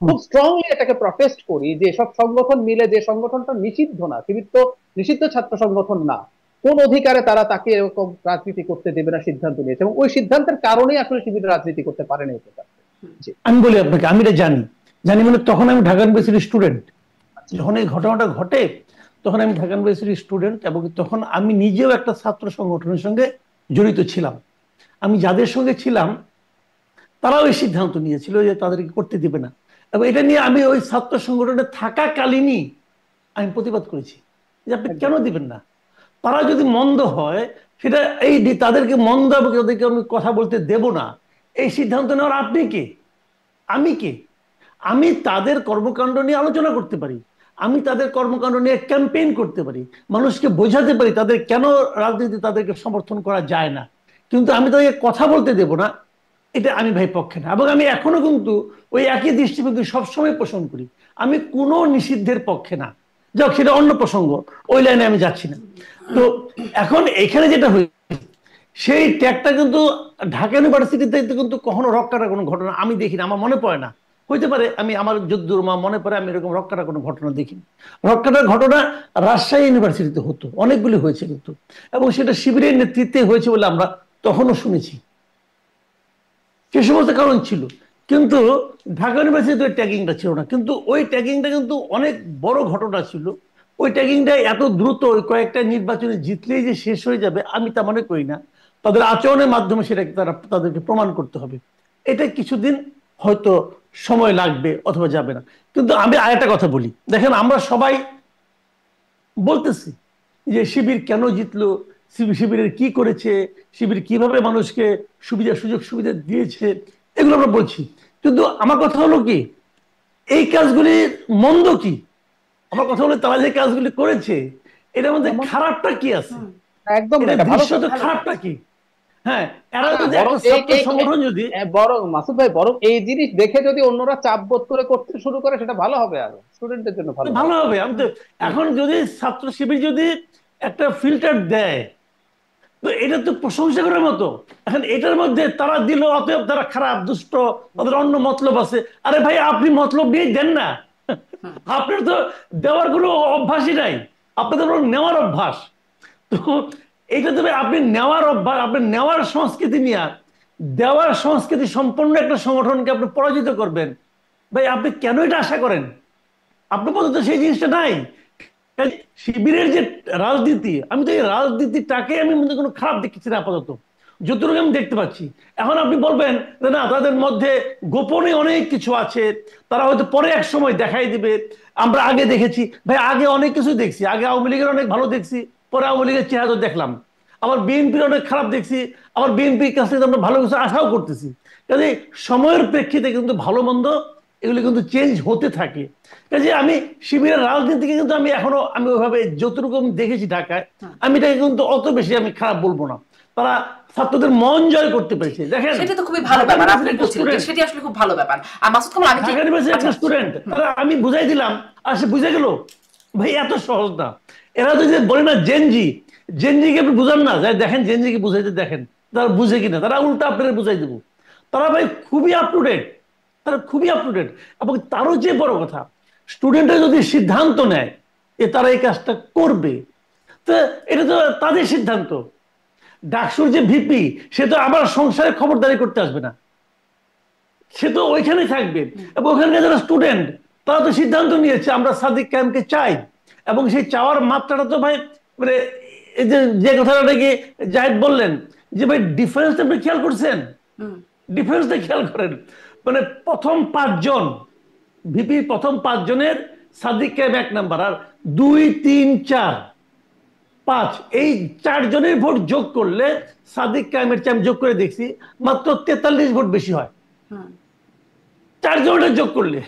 খুব স্ট্রংলি এটাকে প্রটেস্ট করি যে সব সংগঠন মিলে, যে সংগঠনটা নিষিদ্ধ না, শিবির তো নিষিদ্ধ ছাত্র সংগঠন না, কোন অধিকারে তারা তাকে এরকম রাজনীতি করতে দেবে না সিদ্ধান্ত নিয়েছে, এবং ওই সিদ্ধান্তের কারণেই আসলে শিবির রাজনীতি করতে পারেনি। আমি বলি আপনাকে, আমি এটা জানি, জানি মানে তখন আমি ঢাকা ইউনিভার্সিটির স্টুডেন্ট। যখন এই ঘটনাটা ঘটে তখন আমি ঢাকা ইউনিভার্সিটির স্টুডেন্ট, এবং তখন আমি নিজেও একটা ছাত্র সংগঠনের সঙ্গে জড়িত ছিলাম। আমি যাদের সঙ্গে ছিলাম তারাও এই সিদ্ধান্ত নিয়েছিল যে তাদেরকে করতে দিবে না, এবং এটা নিয়ে আমি ওই ছাত্র সংগঠনে থাকাকালীনই আমি প্রতিবাদ করেছি যে আপনি কেন দিবেন না। তারা যদি মন্দ হয় সেটা এই তাদেরকে মন্দ এবং তাদেরকে আমি কথা বলতে দেব না, এই সিদ্ধান্ত নেওয়ার আপনি কে, আমি কে? আমি তাদের কর্মকাণ্ড নিয়ে আলোচনা করতে পারি, আমি তাদের কর্মকাণ্ড নিয়ে ক্যাম্পেইন করতে পারি, মানুষকে বোঝাতে পারি তাদের কেন রাজনীতি তাদেরকে সমর্থন করা যায় না, কিন্তু আমি তাদেরকে কথা বলতে দেব না, এটা আমি ভাই পক্ষে না। এবং আমি এখনো কিন্তু ওই একই দৃষ্টিভঙ্গি সবসময় পোষণ করি, আমি কোনো নিষিদ্ধের পক্ষে না। যাক, সেটা অন্য প্রসঙ্গ, ওই লাইনে আমি যাচ্ছি না। তো এখন এখানে যেটা হয়েছে, সেই ট্যাগটা কিন্তু ঢাকা ইউনিভার্সিটিতে কিন্তু কখনো রক্ষার কোনো ঘটনা আমি দেখিনি, আমার মনে পড়ে না। হইতে পারে, আমি আমার যদ্দূর মনে পড়ে আমি এরকম রক্ষার কোনো ঘটনা দেখিনি। রক্ষাটার ঘটনা রাজশাহী ইউনিভার্সিটিতে হতো, অনেকগুলি হয়েছে কিন্তু, এবং সেটা শিবিরের নেতৃত্বে হয়েছে বলে আমরা তখনও শুনেছি। সে সমস্ত কারণ ছিল, কিন্তু ঢাকা ইউনিভার্সিটিতে ট্যাগিংটা ছিল না। কিন্তু ওই ট্যাগিংটা কিন্তু অনেক বড় ঘটনা ছিল। ওই ট্যাগিংটা এত দ্রুত কয়েকটা নির্বাচনে জিতলেই যে শেষ হয়ে যাবে আমি তা মনে করি না। তাদের আচরণের মাধ্যমে সেটাকে তাদেরকে প্রমাণ করতে হবে। এটা কিছুদিন হয়তো সময় লাগবে অথবা যাবে না। কিন্তু আমি আরেকটা কথা বলি, দেখেন আমরা সবাই বলতেছি যে শিবির কেন জিতলো, শিবিরের কি করেছে, শিবির কিভাবে মানুষকে সুযোগ সুবিধা দিয়েছে, এগুলো আমরা বলছি। কিন্তু আমার কথা হলো কি, এই কাজগুলির মন্দ কি? আমার কথা হলো তারা যে কাজগুলি করেছে এটার মধ্যে খারাপটা কি আছে, একদম দৃশ্যত খারাপটা কি? হ্যাঁ, এরা যদি একটা ছাত্র সংগঠন যদি বরং মাসুদ ভাই, বরং এই জিনিস দেখে যদি অন্যরা চাপ বোধ করে করতে শুরু করে সেটা ভালো হবে, আর স্টুডেন্টদের জন্য ভালো হবে। আমি তো এখন যদি ছাত্র শিবির যদি একটা ফিল্টার দেয়, তো এটা তো প্রশংসা করার মতো। এখন এটার মধ্যে তারা দিল অতএব তারা খারাপ, দুষ্ট, তাদের অন্য মতলব আছে। আরে ভাই, আপনি মতলব নিয়ে দেন না, আপনার তো দেওয়ার কোনো অভ্যাসই নাই, আপনাদের নেওয়ার অভ্যাস। তো এইটা তবে আপনি নেওয়ার অভ্যাস, আপনি নেওয়ার সংস্কৃতি নিয়ে দেওয়ার সংস্কৃতি সম্পন্ন একটা সংগঠনকে আপনি পরাজিত করবেন, ভাই আপনি কেন এটা আশা করেন? আপনার মধ্যে তো সেই জিনিসটা নাই। শিবিরের যে রাজনীতি, আমি তো এই রাজনীতিটাকে আমি মধ্যে কোনো খারাপ দেখছি না আপাতত, যতটুকু আমি দেখতে পাচ্ছি। এখন আপনি বলবেন যে না, তাদের মধ্যে গোপনে অনেক কিছু আছে, তারা হয়তো পরে এক সময় দেখাই দিবে। আমরা আগে দেখেছি ভাই, আগে অনেক কিছু দেখছি। আগে আওয়ামী লীগের অনেক ভালো দেখছি, পরে আওয়ামী লীগের চেহারা দেখলাম। আবার বিএনপির অনেক খারাপ দেখছি, আবার বিএনপির কাছ থেকে আমরা ভালো কিছু আশাও করতেছি। কাজে সময়ের প্রেক্ষিতে কিন্তু ভালো মন্দ এগুলো কিন্তু চেঞ্জ হতে থাকে। কাজে আমি শিবিরের রাজনীতিকে কিন্তু আমি ওইভাবে যতটুকু দেখেছি ঢাকায়, আমি এটাকে কিন্তু অত বেশি আমি খারাপ বলবো না। তারা ছাত্রদের মন জয় করতে পেরেছে। দেখেন, সেটা তো খুবই ভালো ব্যাপার, আপনি বলছিলেন সেটি আসলে খুব ভালো ব্যাপার। আর মাসুদ কামাল, আমি ঢাকা ইউনিভার্সিটির একটা স্টুডেন্ট, তারা আমি বুঝাই দিলাম আর সে বুঝে গেল। ভাই এত সহজ না। এরা তো যে বলে না জেনজি, জেনজিকে আপনি বুঝান না, যাই দেখেন জেনজিকে বুঝাইতে দেখেন তারা বুঝে কিনা, তারা উল্টা আপনাদের বুঝাই দেবো। তারা ভাই খুবই আপ টু ডেট, তারা খুবই আপ টু ডেট। এবং তারও যে বড় কথা, স্টুডেন্টরা যদি সিদ্ধান্ত নেয় যে তারা এই কাজটা করবে, তো এটা তো তাদের সিদ্ধান্ত। ডাকসুর যে ভিপি, সে তো আবার সংসারে খবরদারি করতে আসবে না, সে তো ওইখানেই থাকবে। এবং ওখানকার যারা স্টুডেন্ট, তারা তো সিদ্ধান্ত নিয়েছে আমরা সাদিক কায়েমকে চাই। এবং সেই চাওয়ার মাত্রাটা তো ভাই, মানে এই যে কথাটা নাকি জাহিদ বললেন যে ভাই ডিফারেন্স আপনি খেয়াল করছেন, ডিফারেন্সটা খেয়াল করেন। মানে প্রথম 5 জন ভিপি, প্রথম 5 জনের সাদিক কায়েম 1 নাম্বার, আর 2, 3, 4, 5 এই 4 জনের ভোট যোগ করলে সাদিক কায়েমের চেয়ে আমি যোগ করে দেখছি মাত্র 43 ভোট বেশি হয়। 4 জনের যোগ করলে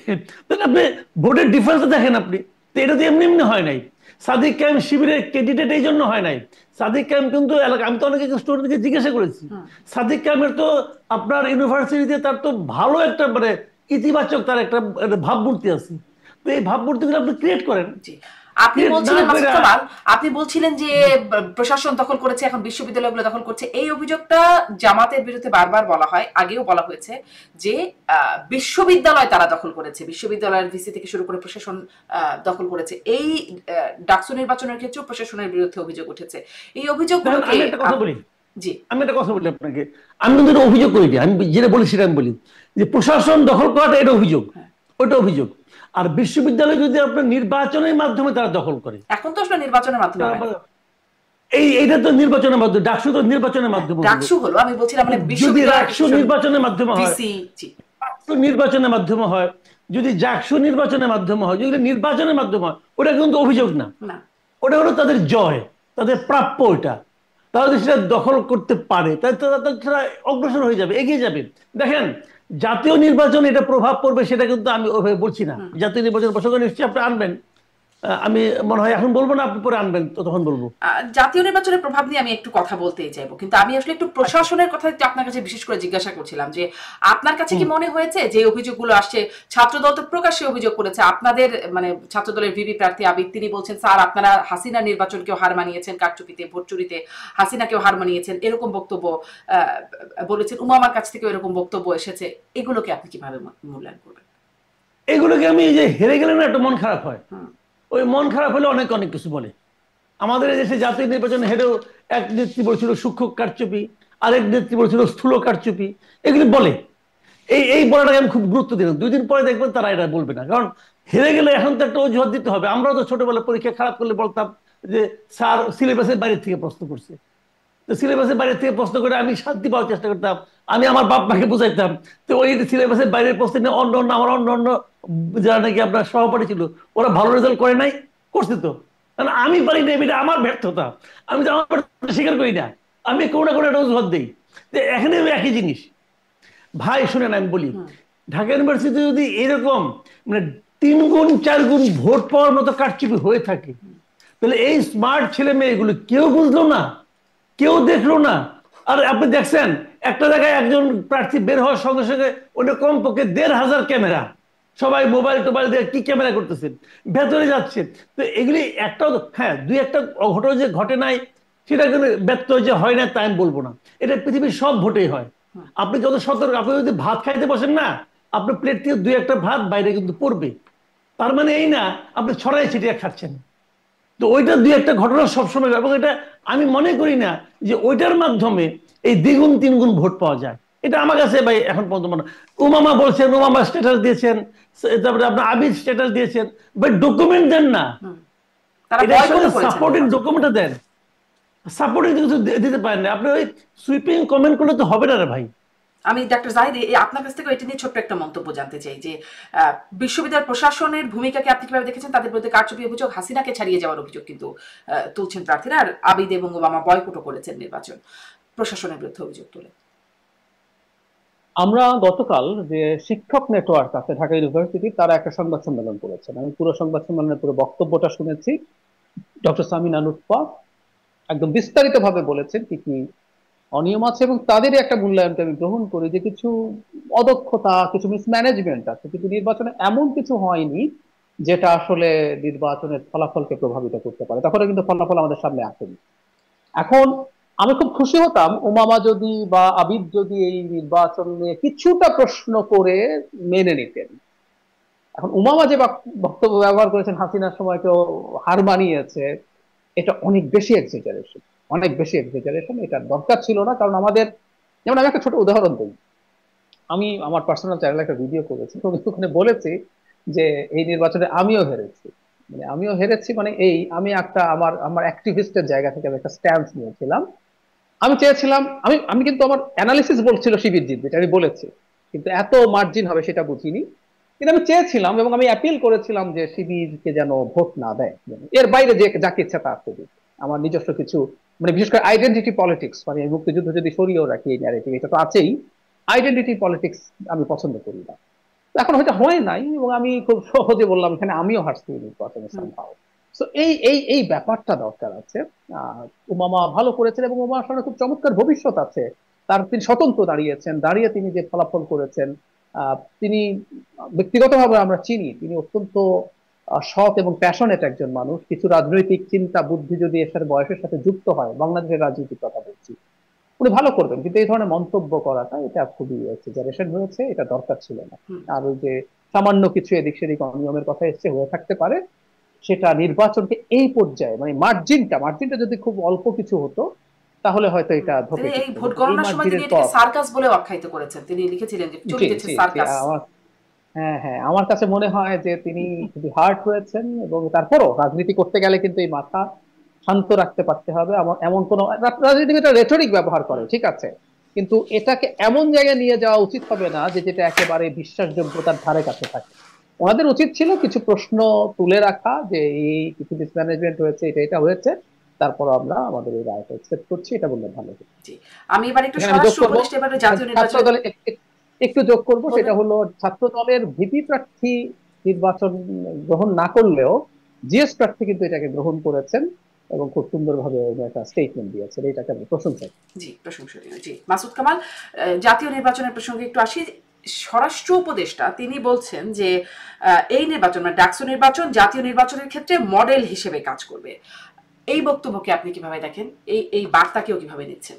তাহলে আপনি ভোটের ডিফারেন্স দেখেন আপনি। তো এটা তো এমনি এমনি হয় নাই। সাদিক কায়েম শিবিরের ক্যান্ডিডেট এই জন্য হয় নাই। সাদিক কায়েম কিন্তু আমি তো অনেক স্টুডেন্টকে জিজ্ঞাসা করেছি, সাদিক কায়েমের তো আপনার ইউনিভার্সিটিতে তার তো ভালো একটা মানে ইতিবাচক তার একটা ভাবমূর্তি আছে। তো এই ভাবমূর্তিগুলো আপনি ক্রিয়েট করেন। আপনি বলছিলেন মাসুদ কামাল, আপনি বলছিলেন যে প্রশাসন দখল করেছে, এখন বিশ্ববিদ্যালয়গুলো দখল করছে। এই অভিযোগটা জামাতের বিরুদ্ধে বারবার বলা হয়, আগেও বলা হয়েছে যে বিশ্ববিদ্যালয় তারা দখল করেছে, বিশ্ববিদ্যালয়ের ভিসি থেকে শুরু করে প্রশাসন দখল করেছে। এই ডাকসু নির্বাচনের ক্ষেত্রেও প্রশাসনের বিরুদ্ধে অভিযোগ উঠেছে। এই অভিযোগগুলো আমি একটা কথা বলি, জি আমি একটা কথা বলি আপনাকে, আমি কিন্তু অভিযোগ করি না, আমি যেটা বলি সেটা আমি বলি যে প্রশাসন দখল করাটা এটা অভিযোগ, ওইটা অভিযোগ। আর বিশ্ববিদ্যালয় যদি আপনার নির্বাচনের মাধ্যমে তারা দখল করে, এখন তো আসলে নির্বাচনের মাধ্যমে এইটা তো নির্বাচনের মাধ্যমে, ডাকসু তো নির্বাচনের মাধ্যমে, ডাকসু হলো আমি বলছিলাম মানে যদি ডাকসু নির্বাচনের মাধ্যমে হয়, নির্বাচনের মাধ্যমে হয়, যদি জাকসু নির্বাচনের মাধ্যমে হয়, যদি নির্বাচনের মাধ্যমে হয়, ওটা কিন্তু অভিযোগ না, ওটা হলো তাদের জয়, তাদের প্রাপ্য। ওইটা তারা যদি সেটা দখল করতে পারে তারা অগ্রসর হয়ে যাবে, এগিয়ে যাবে। দেখেন জাতীয় নির্বাচন এটা প্রভাব পড়বে সেটা কিন্তু আমি ওইভাবে বলছি না। জাতীয় নির্বাচন প্রসঙ্গ নিশ্চয়ই আপনি আনবেন, আমি মনে হয় এখন বলবো না, আপনি পরে আনবেন, তো তখন বলবো। জাতীয় নির্বাচনের প্রভাব নিয়ে আমি একটু কথা বলতেই চাইবো, কিন্তু আমি আসলে একটু প্রশাসনের কথা আপনার কাছে বিশেষ করে জিজ্ঞাসা করছিলাম যে আপনার কাছে কি মনে হয়েছে যে অভিযোগগুলো আসছে, ছাত্রদল তো প্রকাশ্যে অভিযোগ করেছে, আপনাদের মানে ছাত্রদলের ভিপি প্রার্থী আবিদ তিনি বলছেন স্যার আপনারা হাসিনা নির্বাচনকেও হার মানিয়েছেন, কারচুপিতে ভোট চুরিতে হাসিনাকেও হার মানিয়েছেন, এরকম বক্তব্য বলেছেন। উমামার কাছ থেকেও এরকম বক্তব্য এসেছে। এগুলোকে আপনি কিভাবে মূল্যায়ন করবেন? এগুলোকে আমি এই যে হেরে গেলে না একটা মন খারাপ হয়, ওই মন খারাপ হলে অনেক অনেক কিছু বলে। আমাদের দেশে জাতীয় নির্বাচনে হেরেও এক নেত্রী বলছিল সূক্ষ্ম কারচুপি, আরেক নেত্রী বলছিল স্থূল কারচুপি, এগুলি বলে। এই বলাটাকে আমি খুব গুরুত্ব দিলাম। 2 দিন পরে দেখবেন তারা এটা বলবে না, কারণ হেরে গেলে এখন তো একটা অজুহাত দিতে হবে। আমরাও তো ছোটবেলা পরীক্ষা খারাপ করলে বলতাম যে স্যার সিলেবাসের বাইরে থেকে প্রশ্ন করছে, তো সিলেবাসের বাইরে থেকে প্রশ্ন করে আমি শান্তি পাওয়ার চেষ্টা করতাম, আমি আমার বাপ মাকে বুঝাইতাম। তো ওই সিলেবাসের বাইরের প্রশ্ন নিয়ে আমার অন্য যারা নাকি আপনার সহপাঠী ছিল ওরা ভালো রেজাল্ট করে নাই, করছে তো, কারণ আমি পারি না, এটা আমার ব্যর্থতা, আমি তো আমার ব্যর্থতা স্বীকার করি না, আমি কোনো না কোনো একটা অজুহাত দিই। তো এখানে একই জিনিস ভাই, শুনেন আমি বলি, ঢাকা ইউনিভার্সিটি যদি এরকম মানে 3 গুণ 4 গুণ ভোট পাওয়ার মতো কারচুপি হয়ে থাকে, তাহলে এই স্মার্ট ছেলে মেয়ে এগুলো কেউ বুঝলো না, কেউ দেখলো না। আর আপনি দেখছেন একটা জায়গায় একজন প্রার্থী বের হওয়ার সঙ্গে সঙ্গে ওটা কমপক্ষে 1500 ক্যামেরা, সবাই মোবাইল টোবাইল দিয়ে কি ক্যামেরা করতেছেন, ভেতরে যাচ্ছে। তো এগুলি একটাও, হ্যাঁ 2-1টা ঘটনা যে ঘটে নাই সেটা কিন্তু ব্যর্থ যে হয় না তা আমি বলবো না, এটা পৃথিবীর সব ভোটেই হয়। আপনি যত সতর্ক, আপনি যদি ভাত খাইতে বসেন না, আপনার প্লেট থেকে 2-1টা ভাত বাইরে কিন্তু পড়বে, তার মানে এই না আপনি ছড়াই ছিটিয়ে খাচ্ছেন। তো ওইটা 2-1টা ঘটনা সবসময়, এবং এটা আমি মনে করি না যে ওইটার মাধ্যমে এই 2 গুণ 3 গুণ ভোট পাওয়া যায়। এটা আমার কাছে ভাই এখন পর্যন্ত মনে হয়। উমামা বলছেন, উমামা স্ট্যাটাস দিয়েছেন, তারপরে আপনার আবিদ স্ট্যাটাস দিয়েছেন, বাট ডকুমেন্ট দেন না, তারা এটার সঙ্গে বয়কটও করেছেন সাপোর্টিং নির্বাচন। ডকুমেন্টটা দেন। সাপোর্টিং কিছু দিতে পারেন না আপনি, ওই সুইপিং কমেন্ট করলে তো হবে না রে ভাই। আমি ডাক্তার জাহিদ আপনার কাছ থেকে এটা নিয়ে ছোট্ট একটা মন্তব্য জানতে চাই যে বিশ্ববিদ্যালয় প্রশাসনের ভূমিকাকে আপনি কিভাবে দেখেছেন? তাদের বিরুদ্ধে কারচুপি অভিযোগ, হাসিনাকে ছাড়িয়ে যাওয়ার অভিযোগ কিন্তু তুলছেন প্রার্থীরা, আর আবিদ এবং ওবামা বয়কটও করেছেন নির্বাচন, প্রশাসনের বিরুদ্ধে অভিযোগ তুলে। আমরা গতকাল যে শিক্ষক নেটওয়ার্ক আছে ঢাকা ইউনিভার্সিটি, তারা একটা সংবাদ সম্মেলন করেছেন। আমি পুরো সংবাদ সম্মেলনের পুরো বক্তব্যটা শুনেছি। ডক্টর সামিনা লুৎফা একদম বিস্তারিত ভাবে বলেছেন কি কি অনিয়ম আছে, এবং তাদেরই একটা মূল্যায়নকে আমি গ্রহণ করি যে কিছু অদক্ষতা, কিছু মিসম্যানেজমেন্ট আছে, কিন্তু নির্বাচনে এমন কিছু হয়নি যেটা আসলে নির্বাচনের ফলাফলকে প্রভাবিত করতে পারে। তখন কিন্তু ফলাফল আমাদের সামনে আসেনি। এখন আমি খুব খুশি হতাম উমামা যদি বা আবিদ যদি এই নির্বাচন নিয়ে কিছুটা প্রশ্ন করে মেনে নিতেন। এখন উমামা যে বক্তব্য ব্যবহার করেছেন হাসিনার সময় কেউ হার মানিয়েছে, এটা অনেক বেশি এক্সাজারেশন, অনেক বেশি এক্সাজারেশন। এটা দরকার ছিল না। কারণ আমাদের, যেমন আমি একটা ছোট উদাহরণ দিই, আমি আমার পার্সোনাল চ্যানেলে একটা ভিডিও করেছি, ওখানে বলেছি যে এই নির্বাচনে আমিও হেরেছি। মানে আমিও হেরেছি মানে এই, আমি একটা আমার আমার অ্যাক্টিভিস্টের জায়গা থেকে আমি একটা স্ট্যান্স নিয়েছিলাম। আমি চেয়েছিলাম, আমি আমি কিন্তু আমার অ্যানালিসিস বলছিল শিবির জিতবে, এটা আমি বলেছি, কিন্তু এত মার্জিন হবে সেটা বুঝিনি। কিন্তু আমি চেয়েছিলাম এবং আমি অ্যাপিল করেছিলাম যে শিবিরকে যেন ভোট না দেয়, এর বাইরে যে যাকে ইচ্ছা তা করবে। আমার নিজস্ব কিছু, মানে বিশেষ করে আইডেন্টিটি পলিটিক্স, মানে মুক্তিযুদ্ধ যদি সরিয়েও রাখি এই ন্যারেটিভ, এটা তো আছেই, আইডেন্টিটি পলিটিক্স আমি পছন্দ করি না। এখন হয়তো হয় নাই, এবং আমি খুব সহজে বললাম এখানে আমিও হারছি নির্বাচনে সম্ভব। তো এই এই এই ব্যাপারটা দরকার আছে। উমামা ভালো করেছেন, এবং উমামার সামনে খুব চমৎকার ভবিষ্যৎ আছে। তিনি স্বতন্ত্র দাঁড়িয়েছেন, দাঁড়িয়ে তিনি যে ফলাফল করেছেন, তিনি ব্যক্তিগতভাবে আমরা চিনি, তিনি অত্যন্ত সৎ এবং প্যাশনেট একজন মানুষ। কিছু রাজনৈতিক চিন্তা বুদ্ধি যদি এর সাথে বয়সের সাথে যুক্ত হয়, বাংলাদেশের রাজনীতির কথা বলছি, উনি ভালো করবেন। কিন্তু এই ধরনের মন্তব্য করাটা এটা খুবই এক্সাজারেশন হয়েছে, এটা দরকার ছিল না। আর ওই যে সামান্য কিছু এদিক সেদিক অনিয়মের কথা এসছে, হয়ে থাকতে পারে, সেটা নির্বাচনকে এই পর্যায়ে, মানে মার্জিনটা যদি খুব অল্প কিছু হতো তাহলে হয়তো এটা ধোপে এই টিকতো, ভোট কিন্তু এই গণনার সময় তিনি মার্জিনের এটাকে পর। সার্কাস বলে আখ্যায়িত করেছেন, তিনি লিখেছিলেন যে জি চলিতেছে জি জি, সার্কাস। আমার, হ্যাঁ হ্যাঁ, আমার কাছে মনে হয় যে তিনি খুবই হার্ট হয়েছেন, এবং তারপরও রাজনীতি করতে গেলে কিন্তু এই মাথা শান্ত রাখতে পারতে হবে। এমন কোন রাজনীতিবিদরা রেটরিক ব্যবহার করে, ঠিক আছে, কিন্তু এটাকে এমন জায়গায় নিয়ে যাওয়া উচিত হবে না যে যেটা একেবারে বিশ্বাসযোগ্যতার ধারে কাছে থাকে। ওনাদের উচিত ছিল কিছু প্রশ্ন তুলে রাখা, যে এই কিছু মিসম্যানেজমেন্ট হয়েছে, এটা এটা হয়েছে, তারপর আমরা আমাদের এই রায়টা একসেপ্ট করছি, এটা বললে ভালো হতো। জি, আমি এবার একটু এখানে আমি যোগ স্বরাষ্ট্র করবো, উপদেষ্টা এবারে জাতীয় ছাত্র নির্বাচন দলের একটু যোগ করব, সেটা বলবেন। হলো ছাত্র দলের ভিপি প্রার্থী নির্বাচন গ্রহণ না করলেও জিএস প্রার্থী কিন্তু এটাকে গ্রহণ করেছেন, এবং খুব সুন্দরভাবে একটা স্টেটমেন্ট দিয়েছেন, এটাকে আমি প্রশংসা করি। জি, প্রশংসনীয়। জি, মাসুদ কামাল, জাতীয় নির্বাচনের প্রসঙ্গে একটু আসি। স্বরাষ্ট্র উপদেষ্টা তিনি বলছেন যে এই নির্বাচন মানে ডাকসু নির্বাচন জাতীয় নির্বাচনের ক্ষেত্রে মডেল হিসেবে কাজ করবে। এই বক্তব্যকে আপনি কিভাবে দেখেন? এই বার্তাকেও কিভাবে নিচ্ছেন?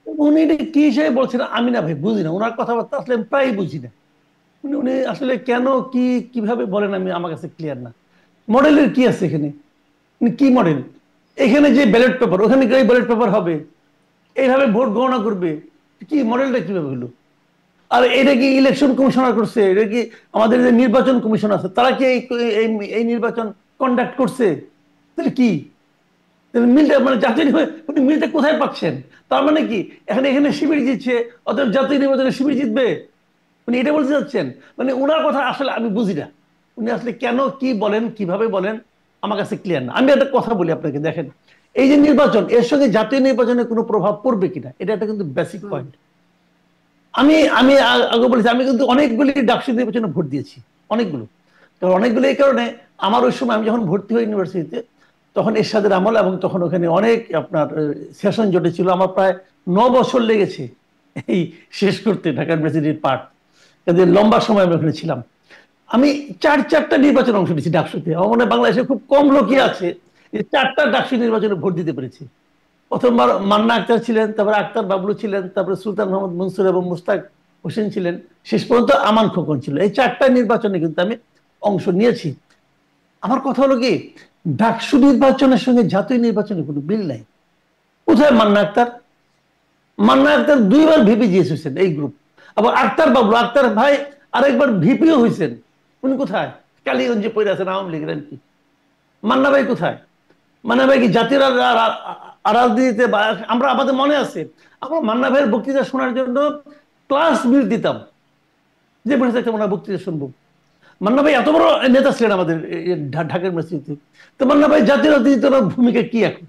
উনি এটা কি হিসেবে বলছেন আমি না ভাই বুঝি না, ওনার কথাবার্তা আসলে আমি প্রায় বুঝি না। উনি উনি আসলে কেন কি কিভাবে বলেন আমি, আমার কাছে ক্লিয়ার না। মডেলের কি আছে এখানে? কি মডেল? এখানে যে ব্যালট পেপার, ওখানে কি ব্যালট পেপার হবে, এইভাবে ভোট গণনা করবে, কি মডেলটা কিভাবে হলো? আর এটা কি ইলেকশন কমিশনার করছে? এটা কি আমাদের যে নির্বাচন কমিশন আছে তারা কি এই নির্বাচন কন্ডাক্ট করছে? তাহলে কি মিলটা, মানে জাতীয় উনি মিলটা কোথায় পাচ্ছেন? তার মানে কি এখানে এখানে শিবির জিতছে, অতএব জাতীয় নির্বাচনে শিবির জিতবে? উনি এটা বলতে চাচ্ছেন? মানে ওনার কথা আসলে আমি বুঝি না। উনি আসলে কেন কি বলেন, কিভাবে বলেন, আমার কাছে ক্লিয়ার না। আমি একটা কথা বলি আপনাকে, দেখেন এই যে নির্বাচন, এর সঙ্গে জাতীয় নির্বাচনের কোনো প্রভাব পড়বে কিনা, এটা একটা কিন্তু বেসিক পয়েন্ট। আমি আমি আগে বলেছি, আমি কিন্তু অনেকগুলি ডাকসু নির্বাচনে ভোট দিয়েছি, অনেকগুলো। তো অনেকগুলো এই কারণে, আমার ওই সময় আমি যখন ভর্তি হই ইউনিভার্সিটিতে, তখন এরশাদের আমল, এবং তখন ওখানে অনেক আপনার সেশন জটেছিল। আমার প্রায় 9 বছর লেগেছে এই শেষ করতে ঢাকা ইউনিভার্সিটির পাঠ, কাজে লম্বা সময় আমি ওখানে ছিলাম। আমি চারটা নির্বাচনে অংশ নিয়েছি ডাকসুতে। আমার মনে হয় বাংলাদেশে খুব কম লোকই আছে যে 4টা ডাকসু নির্বাচনে ভোট দিতে পেরেছি। প্রথমবার মান্না আক্তার ছিলেন, তারপরে আক্তার বাবলু ছিলেন, তারপরে সুলতান মোহাম্মদ মনসুর এবং মুস্তাক হোসেন ছিলেন, শেষ পর্যন্ত আমান খোকন ছিল। এই 4টা নির্বাচনে কিন্তু আমি অংশ নিয়েছি। আমার কথা হলো কি, ডাকসু নির্বাচনের সঙ্গে জাতীয় নির্বাচনের কোনো মিল নাই। কোথায় মান্না আক্তার? মান্না আক্তার 2বার ভিপি জিএস হয়েছেন এই গ্রুপ। আবার আক্তার বাবলু, আক্তার ভাই আরেকবার ভিপিও হয়েছেন। উনি কোথায়? কালীগঞ্জে পড়ে আছেন আওয়ামী লীগের এমপি। মান্না ভাই কোথায়? মান্না ভাই কি জাতীয় রাজনীতিতে? আমরা আমাদের মনে আছে আমরা মান্না ভাইয়ের বক্তৃতা শোনার জন্য ক্লাস মিস দিতাম, যে বসে থাকতে মনে হয় বক্তৃতা শুনবো। মান্না ভাই এত বড় নেতা ছিলেন আমাদের ঢাকার মসজিদে। তো মান্না ভাই জাতীয় রাজনীতির ভূমিকা কি এখন?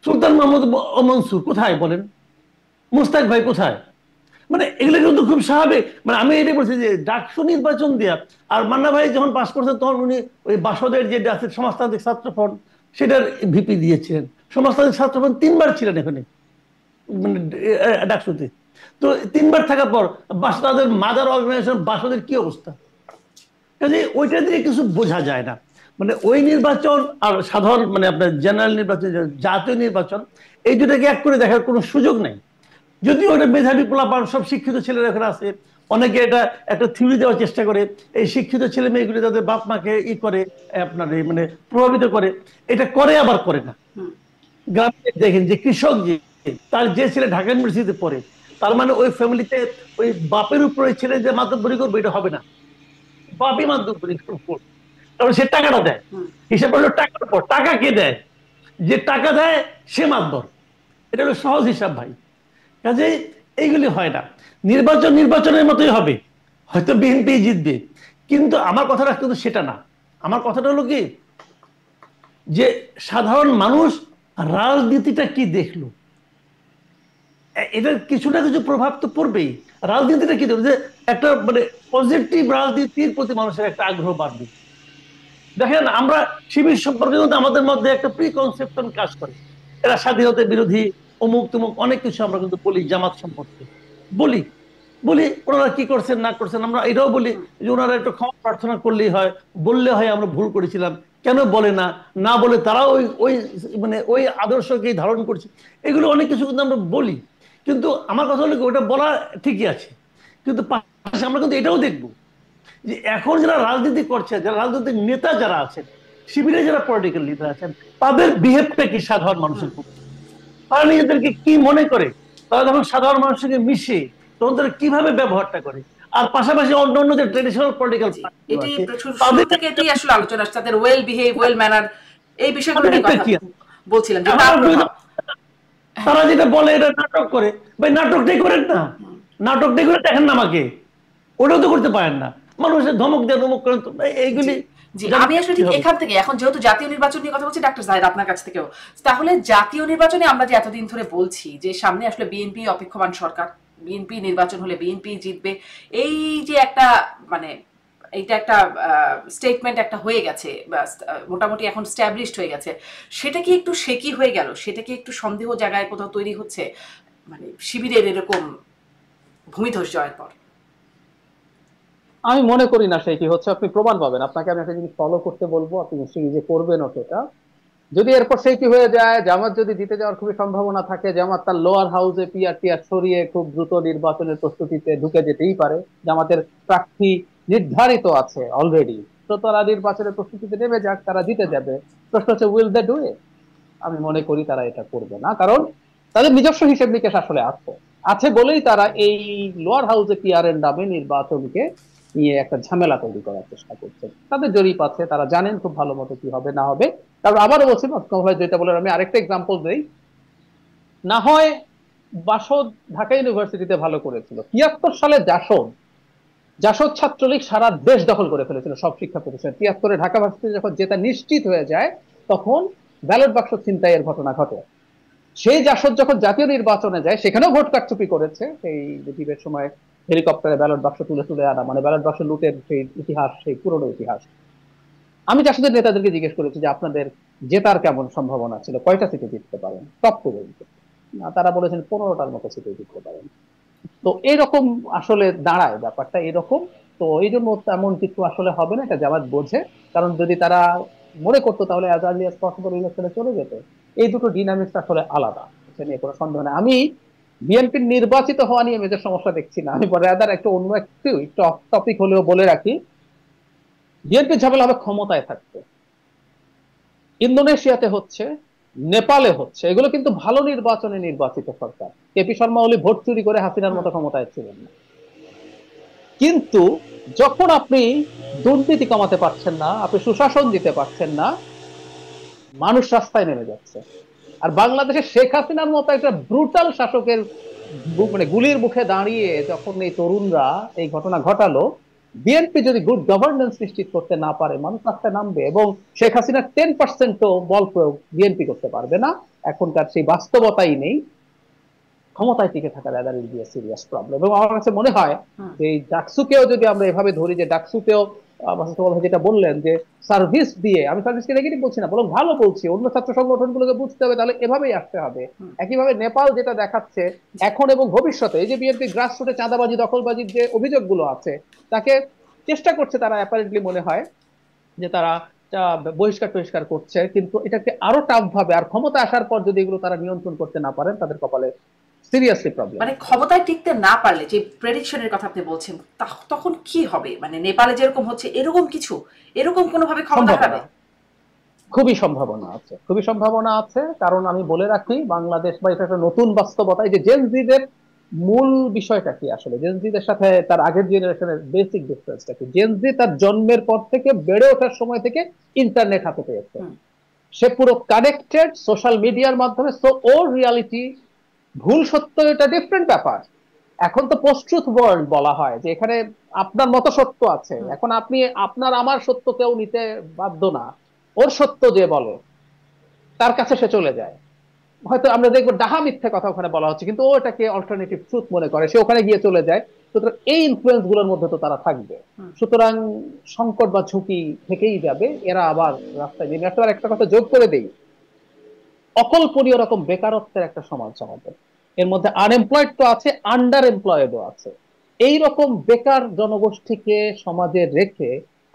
সুলতান মাহমুদ মনসুর কোথায় বলেন? মুস্তাক ভাই কোথায়? মানে এগুলো কিন্তু খুব স্বাভাবিক। মানে আমি এটাই বলছি যে ডাকসু নির্বাচন দেয়া, আর মান্না ভাই যখন পাস করছেন তখন উনি ওই বাসদের যে আছে সমাজতান্ত্রিক ছাত্র ফ্রন্ট, সেটার ভিপি দিয়েছিলেন। সমাজতান্ত্রিক ছাত্র ফ্রন্ট 3বার ছিলেন এখানে, মানে ডাকসুতে। তো 3বার থাকার পর বাসদের মাদার অর্গানাইজেশন বাসদের কি অবস্থা? কাজে ওইটা দিয়ে কিছু বোঝা যায় না। মানে ওই নির্বাচন আর সাধারণ মানে আপনার জেনারেল নির্বাচন, জাতীয় নির্বাচন, এই দুটাকে এক করে দেখার কোনো সুযোগ নেই। যদিও ওটা মেধাবী পোলাপান সব শিক্ষিত ছেলেরা এখানে আছে, অনেকে এটা একটা থিওরি দেওয়ার চেষ্টা করে, এই শিক্ষিত ছেলে মেয়েগুলি তাদের বাপ মাকে করে আপনার মানে প্রভাবিত করে। এটা করে আবার করে না। গ্রামে দেখেন যে কৃষক যে তার যে ছেলে ঢাকা ইউনিভার্সিটিতে পড়ে, তার মানে ওই ফ্যামিলিতে ওই বাপের উপরে ছেলে যে মাতব্বরি করবে এটা হবে না, বাপই মাতব্বরি করবে। কারণ সে টাকাটা দেয়, হিসাব হলো টাকার উপর। টাকা কে দেয়? যে টাকা দেয় সে মাতব্বর। এটা হলো সহজ হিসাব ভাই। কাজে এইগুলি হয় না। নির্বাচনের মতোই হবে, হয়তো বিএনপি জিতবে, কিন্তু আমার কথাটা কিন্তু সেটা না। আমার কথাটা হলো কি যে সাধারণ মানুষ রাজনীতিটা কি দেখলো, এটার কিছু না কিছু প্রভাব তো পড়বেই। রাজনীতিটা কি দেখলো, যে একটা মানে পজিটিভ রাজনীতির প্রতি মানুষের একটা আগ্রহ বাড়বে। দেখেন আমরা শিবির সম্পর্কে কিন্তু আমাদের মধ্যে একটা প্রিকনসেপশন কাজ করে, এরা স্বাধীনতা বিরোধী, অমুক তুমুক অনেক কিছু আমরা কিন্তু বলি। জামাত সম্পর্কে বলি বলি ওনারা কি করছেন না করছেন, আমরা এটাও বলি যে ওনারা একটু ক্ষমা প্রার্থনা করলেই হয়, বললে হয় আমরা ভুল করেছিলাম। কেন বলে না? না বলে তারা ওই ওই মানে ওই আদর্শকেই ধারণ করছে। এগুলো অনেক কিছু কিন্তু আমরা বলি। কিন্তু আমার কথা হলো ওটা বলা ঠিকই আছে, কিন্তু পাশাপাশি আমরা কিন্তু এটাও দেখবো যে এখন যারা রাজনীতি করছে, যারা রাজনৈতিক নেতা যারা আছেন, শিবিরে যারা পলিটিক্যাল লিডার আছেন, তাদের বিহেভটা কি সাধারণ মানুষের প্রতি? তারা নিজেদেরকে কি মনে করে? তারা যখন সাধারণ মানুষের সঙ্গে মিশে তখন তারা কিভাবে ব্যবহারটা করে? আর পাশাপাশি অন্য অন্য যে ট্রেডিশনাল পলিটিক্যাল এটি শুরু থেকে এটি আসলে আলোচনা আসছে, তাদের ওয়েল বিহেভ, ওয়েল ম্যানার, এই বিষয়গুলো নিয়ে কথা বলছিলাম। তারা যেটা বলে এটা নাটক করে, ভাই নাটকটাই করেন না, নাটকটাই করে দেখেন না আমাকে, ওটাও তো করতে পারেন না। মানুষের ধমক দেন, ধমক করেন, তো এইগুলি। জি, আমি আসলে ঠিক এখান থেকে এখন যেহেতু জাতীয় নির্বাচন নিয়ে কথা বলছি ডাক্তার জাহিদ আপনার কাছ থেকেও, তাহলে জাতীয় নির্বাচনে আমরা যে এতদিন ধরে বলছি যে সামনে আসলে বিএনপি অপেক্ষমান সরকার, বিএনপি নির্বাচন হলে বিএনপি জিতবে, এই যে একটা মানে এইটা একটা স্টেটমেন্ট একটা হয়ে গেছে, মোটামুটি এখন স্ট্যাবলিশড হয়ে গেছে, সেটা কি একটু শেকি হয়ে গেল? সেটা কি একটু সন্দেহ জায়গায় কোথাও তৈরি হচ্ছে মানে শিবিরের এরকম ভূমিধস জয়ের পর? আমি মনে করি না সেই কি হচ্ছে। আপনি প্রমাণ পাবেন, আপনাকে আমি একটা জিনিস ফলো করতে বলবো, আপনি নিশ্চয়ই নিজে করবেন সেটা। যদি এরপর সেই কি হয়ে যায়, জামাত যদি জিতে যাওয়ার খুবই সম্ভাবনা থাকে, জামাত তার লোয়ার হাউসে পিআর টিআর সরিয়ে খুব দ্রুত নির্বাচনের প্রস্তুতিতে ঢুকে যেতেই পারে। জামাতের প্রার্থী নির্ধারিত আছে অলরেডি, তো তারা নির্বাচনের প্রস্তুতিতে নেমে যাক, তারা জিতে যাবে। প্রশ্ন হচ্ছে উইল দে ডু ইট? আমি মনে করি তারা এটা করবে না, কারণ তাদের নিজস্ব হিসেব নিকেশ আসলে আছে, আছে বলেই তারা এই লোয়ার হাউসে পিআর এর নামে নির্বাচনকে নিয়ে একটা ঝামেলা তৈরি করার চেষ্টা করছে। তাদের জরিপ আছে, তারা জানেন খুব ভালো মতো কি হবে না হবে। কারণ আবারও বলছি, যেটা বলে আমি আরেকটা এক্সাম্পল দিই, না হয় বাসদ ঢাকা ইউনিভার্সিটিতে ভালো করেছিল, ৭৩ সালে জাসদ ছাত্রলীগ সারা দেশ দখল করে ফেলেছিল, সব শিক্ষা প্রতিষ্ঠান। ৭৩-এ ঢাকা ভার্সিটি যখন জেতা নিশ্চিত হয়ে যায়, তখন ব্যালট বাক্স ছিনতাইয়ের ঘটনা ঘটে। সেই জাসদ যখন জাতীয় নির্বাচনে যায়, সেখানেও ভোট কারচুপি করেছে। সেই ডিবের সময় হেলিকপ্টারে ব্যালট বাক্স তুলে তুলে আনা, মানে ব্যালট বাক্স লুটের সেই ইতিহাস, সেই পুরনো ইতিহাস। আমি জাসদের নেতাদেরকে জিজ্ঞেস করেছি যে আপনাদের জেতার কেমন সম্ভাবনা ছিল, কয়টা সিটে জিততে পারেন, টপ করে তারা বলেছেন 15টার মতো সিটে জিততে পারেন। তো এরকম আসলে দাঁড়ায় ব্যাপারটা এরকম। তো এই জন্য তেমন কিছু আসলে হবে না, এটা জামাত বোঝে। কারণ যদি তারা মনে করতো তাহলে অ্যাজ আর্লি অ্যাজ পসিবল ইলেকশনে চলে যেত। এই দুটো ডিনামিক্স আসলে আলাদা, এটা নিয়ে কোনো সন্দেহ নেই। আমি বিএনপির নির্বাচিত হওয়া নিয়ে মেজর সমস্যা দেখছি না। আমি রাদার একটু অন্য একটু অফ টপিক হলেও বলে রাখি, বিএনপির ঝামেলা হবে ক্ষমতায় থাকতে। ইন্দোনেশিয়াতে হচ্ছে, নেপালে হচ্ছে, এগুলো কিন্তু ভালো নির্বাচনে নির্বাচিত সরকার। কেপি শর্মা ওলি ভোট চুরি করে হাসিনার মতো ক্ষমতায় ছিলেন না। কিন্তু যখন আপনি দুর্নীতি কমাতে পারছেন না, আপনি সুশাসন দিতে পারছেন না, মানুষ রাস্তায় নেমে যাচ্ছে। আর বাংলাদেশে শেখ হাসিনার মতো একটা ব্রুটাল শাসকের মানে গুলির মুখে দাঁড়িয়ে যখন এই তরুণরা এই ঘটনা ঘটালো, বিএনপি যদি গুড গভর্নেন্স নিশ্চিত করতে না পারে, মানুষ রাস্তায় নামবে। এবং শেখ হাসিনার 10% বল প্রয়োগ বিএনপি করতে পারবে না, এখনকার সেই বাস্তবতাই নেই। ক্ষমতায় টিকে থাকা that will B A serious problem. এবং আমার কাছে মনে হয় যে এই ডাকসুকেও যদি আমরা এভাবে ধরি, যে ডাকসুতেও যেটা বললেন যে সার্ভিস দিয়ে, আমি সার্ভিসকে নেগেটিভ বলছি না, বরং ভালো বলছি, অন্য ছাত্র সংগঠনগুলোকে বুঝতে হবে তাহলে এভাবেই আসতে হবে। একইভাবে নেপাল যেটা দেখাচ্ছে এখন এবং ভবিষ্যতে, এই যে বিএনপি গ্রাসরুটে চাঁদাবাজি দখলবাজির যে অভিযোগগুলো আছে, তাকে চেষ্টা করছে তারা, অ্যাপারেন্টলি মনে হয় যে তারা বহিষ্কার টহিষ্কার করছে, কিন্তু এটাকে আরো টাফ ভাবে, আর ক্ষমতা আসার পর যদি এগুলো তারা নিয়ন্ত্রণ করতে না পারেন, তাদের কপালে সিরিয়াসলি প্রবলেম। মানে ক্ষমতায় টিকতে না পারলে, যে প্রেডিকশনের কথা আপনি বলছেন, তখন কি হবে? মানে নেপালে যেরকম হচ্ছে এরকম কিছু, এরকম কোনোভাবে ক্ষমতা হারাবে? খুবই সম্ভাবনা আছে, খুবই সম্ভাবনা আছে। কারণ আমি বলে রাখি, বাংলাদেশ বা এটা একটা নতুন বাস্তবতা। এই যে জেনজিদের মূল বিষয়টা কি আসলে, জেনজিদের সাথে তার আগের জেনারেশনের বেসিক ডিফারেন্সটা কি? জেনজি তার জন্মের পর থেকে, বেড়ে ওঠার সময় থেকে ইন্টারনেট হাতে পেয়েছে, সে পুরো কানেক্টেড সোশ্যাল মিডিয়ার মাধ্যমে। সো ওর রিয়ালিটি, ভুল সত্য এটা ডিফারেন্ট ব্যাপার। এখন তো পোস্ট ট্রুথ ওয়ার্ল্ড বলা হয়, যে এখানে আপনার মতো সত্য আছে, এখন আপনি আপনার আমার সত্য কেউ নিতে বাধ্য না, ওর সত্য যে বলে তার কাছে সে চলে যায়। হয়তো আমরা দেখবো ডাহা মিথ্যে কথা ওখানে বলা হচ্ছে, কিন্তু ও এটাকে অল্টারনেটিভ ট্রুথ মনে করে, সে ওখানে গিয়ে চলে যায়। সুতরাং এই ইনফ্লুয়েন্স গুলোর মধ্যে তো তারা থাকবে। সুতরাং সংকট বা ঝুঁকি থেকেই যাবে, এরা আবার রাস্তায় নেমে আসবে। আর একটা কথা যোগ করে দেই, অকল্পনীয় রকম বেকারত্বের একটা সমাজ আমাদের, এর মধ্যে আনএমপ্লয়েড তো আছে, আন্ডার এমপ্লয়েডও আছে। এই রকম বেকার জনগোষ্ঠীকে সমাজে রেখে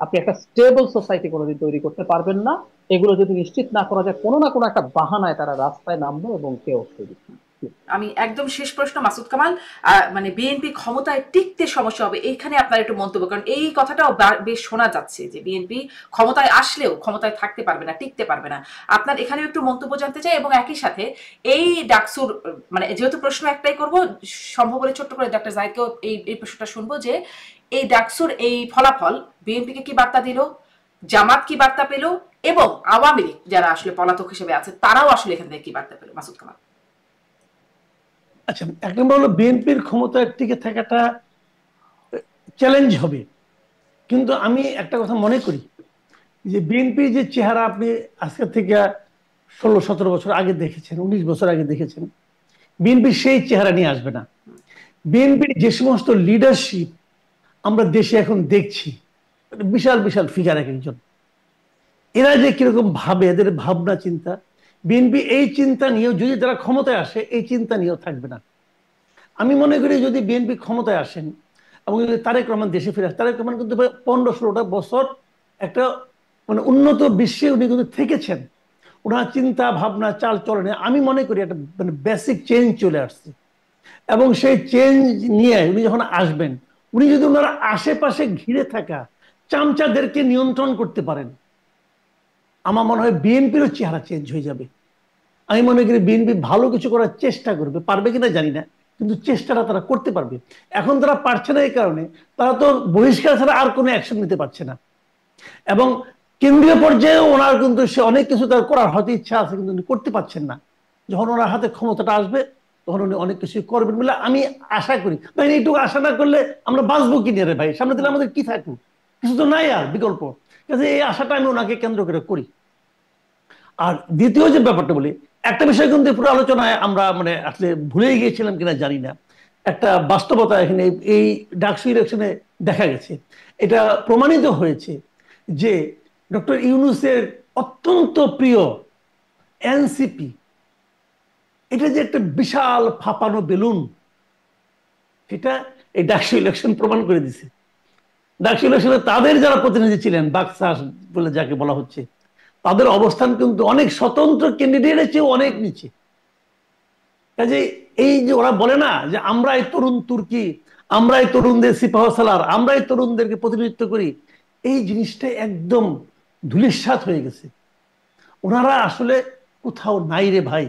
আপনি একটা স্টেবল সোসাইটি কোনোদিন তৈরি করতে পারবেন না। এগুলো যদি নিশ্চিত না করা যায়, কোনো না কোনো একটা বাহানায় তারা রাস্তায় নামবে এবং কেউ তৈরি। আমি একদম শেষ প্রশ্ন, মাসুদ কামাল, মানে বিএনপি ক্ষমতায় টিকতে সমস্যা হবে, এইখানে আপনার একটু মন্তব্য, কারণ এই কথাটাও বেশ শোনা যাচ্ছে যে বিএনপি ক্ষমতায় আসলেও ক্ষমতায় থাকতে পারবে না, টিকতে পারবে না। আপনার এখানেও একটু মন্তব্য জানতে চাই। এবং একই সাথে এই ডাকসুর, মানে যেহেতু প্রশ্ন একটাই করব, সম্ভব হলে ছোট্ট করে ডক্টর জাহিদকেও এই প্রশ্নটা শুনবো, যে এই ডাকসুর এই ফলাফল বিএনপিকে কি বার্তা দিল, জামাত কি বার্তা পেল, এবং আওয়ামী লীগ যারা আসলে পলাতক হিসেবে আছে তারাও আসলে এখান থেকে কি বার্তা পেল? মাসুদ কামাল। আচ্ছা, এক নম্বর হলো বিএনপির ক্ষমতায় টিকে থাকাটা চ্যালেঞ্জ হবে, কিন্তু আমি একটা কথা মনে করি যে বিএনপির যে চেহারা আপনি আজকে থেকে 16-17 বছর আগে দেখেছেন, 19 বছর আগে দেখেছেন, বিএনপি সেই চেহারা নিয়ে আসবে না। বিএনপির যে সমস্ত লিডারশিপ আমরা দেশে এখন দেখছি, বিশাল বিশাল ফিগার এক একজন, এরা যে কিরকম ভাবে, এদের ভাবনা চিন্তা, বিএনপি এই চিন্তা নিয়েও যদি তারা ক্ষমতায় আসে, এই চিন্তা নিয়েও থাকবে না। আমি মনে করি যদি বিএনপি ক্ষমতায় আসেন এবং যদি তারেক রহমান দেশে ফিরে আসে, তারেক রহমান কিন্তু 15-16টা বছর একটা মানে উন্নত বিশ্বে উনি কিন্তু থেকেছেন, ওনার চিন্তা ভাবনা চাল চলনে আমি মনে করি একটা মানে বেসিক চেঞ্জ চলে আসছে। এবং সেই চেঞ্জ নিয়ে উনি যখন আসবেন, উনি যদি ওনার আশেপাশে ঘিরে থাকা চামচাদেরকে নিয়ন্ত্রণ করতে পারেন, আমার মনে হয় বিএনপিরও চেহারা চেঞ্জ হয়ে যাবে। আমি মনে করি বিএনপি ভালো কিছু করার চেষ্টা করবে, পারবে কিনা জানি না, কিন্তু চেষ্টাটা তারা করতে পারবে। এখন তারা পারছে না এই কারণে তারা তো বহিষ্কার ছাড়া আর কোনো অ্যাকশন নিতে পারছে না। এবং কেন্দ্রীয় পর্যায়ে ওনার কিন্তু সে অনেক কিছু তার করার হয়তো ইচ্ছা আছে, কিন্তু উনি করতে পারছেন না। যখন ওনার হাতে ক্ষমতাটা আসবে তখন উনি অনেক কিছু করবেন বলে আমি আশা করি। ভাই এইটুকু আশা না করলে আমরা বাঁচবো কি নিয়ে রে ভাই, সামনে দিলে আমাদের কি থাকুক, কিছু তো নাই আর বিকল্প। কাজে এই আশাটা আমি ওনাকে কেন্দ্র করে করি। আর দ্বিতীয় যে ব্যাপারটা বলি, একটা বিষয় কিন্তু পুরো আলোচনায় আমরা মানে আসলে ভুলেই গিয়েছিলাম কিনা জানি না, একটা বাস্তবতা এখানে এই ডাকসু ইলেকশনে দেখা গেছে, এটা প্রমাণিত হয়েছে যে ডক্টর ইউনূসের অত্যন্ত প্রিয় এনসিপি, এটা যে একটা বিশাল ফাঁপানো বেলুন, সেটা এই ডাকসু ইলেকশন প্রমাণ করে দিছে। ডাকসু ইলেকশনে তাদের যারা প্রতিনিধি ছিলেন, বাকশাস বলে যাকে বলা হচ্ছে, তাদের অবস্থান কিন্তু অনেক স্বতন্ত্র ক্যান্ডিডেটের চেয়ে অনেক নিচে। কাজে এই যে ওরা বলে না যে আমরা এই তরুণ তুর্কি, আমরা এই তরুণদের সিপাহ সালার, আমরা এই তরুণদেরকে প্রতিনিধিত্ব করি, এই জিনিসটা একদম ধূলিসাৎ হয়ে গেছে। ওনারা আসলে কোথাও নাই রে ভাই।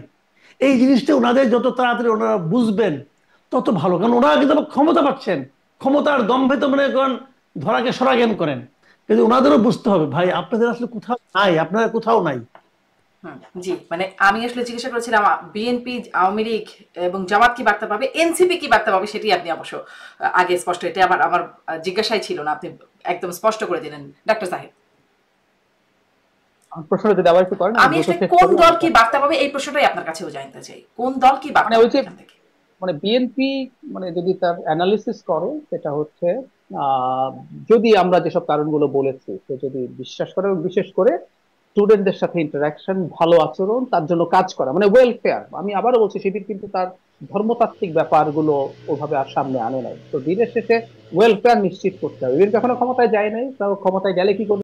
এই জিনিসটা ওনাদের যত তাড়াতাড়ি ওনারা বুঝবেন তত ভালো, কারণ ওনারা কিন্তু আবার ক্ষমতা পাচ্ছেন, ক্ষমতার দম্ভে তো মনে করেন ধরাকে সরা জ্ঞান করেন, কিন্তু ওনাদেরও বুঝতে হবে ভাই আপনাদের আসলে কোথাও নাই, আপনারা কোথাও নাই। জি, মানে আমি আসলে জিজ্ঞাসা করেছিলাম বিএনপি, আওয়ামী লীগ এবং জামাত কি বার্তা পাবে, এনসিপি কি বার্তা পাবে, সেটি আপনি অবশ্য আগে স্পষ্ট, এটা আমার আমার জিজ্ঞাসাই ছিল না, আপনি একদম স্পষ্ট করে দিলেন ডাক্তার সাহেব। প্রশ্নটা যদি আবার একটু করেন আমি আসলে কোন দল কি বার্তা পাবে এই প্রশ্নটাই আপনার কাছেও জানতে চাই, কোন দল কি বার্তা ওই পাবে যে এখান থেকে। বিএনপি যদি তার অ্যানালিসিস করে, সেটা হচ্ছে আহ, যদি আমরা যেসব কারণগুলো বলেছি সে যদি বিশ্বাস করে, এবং বিশেষ করে স্টুডেন্টদের সাথে ইন্টারাকশন, ভালো আচরণ, তার জন্য কাজ করা, মানে ওয়েলফেয়ার। আমি আবারও বলছি, শিবির কিন্তু তার ধর্মতাত্ত্বিক ব্যাপারগুলো ওভাবে আর সামনে আনে নাই। তো দিনের শেষে ওয়েলফেয়ার নিশ্চিত করতে হবে। বিএনপি এখনো ক্ষমতায় যায় নাই, তাও ক্ষমতায় গেলে কি করবে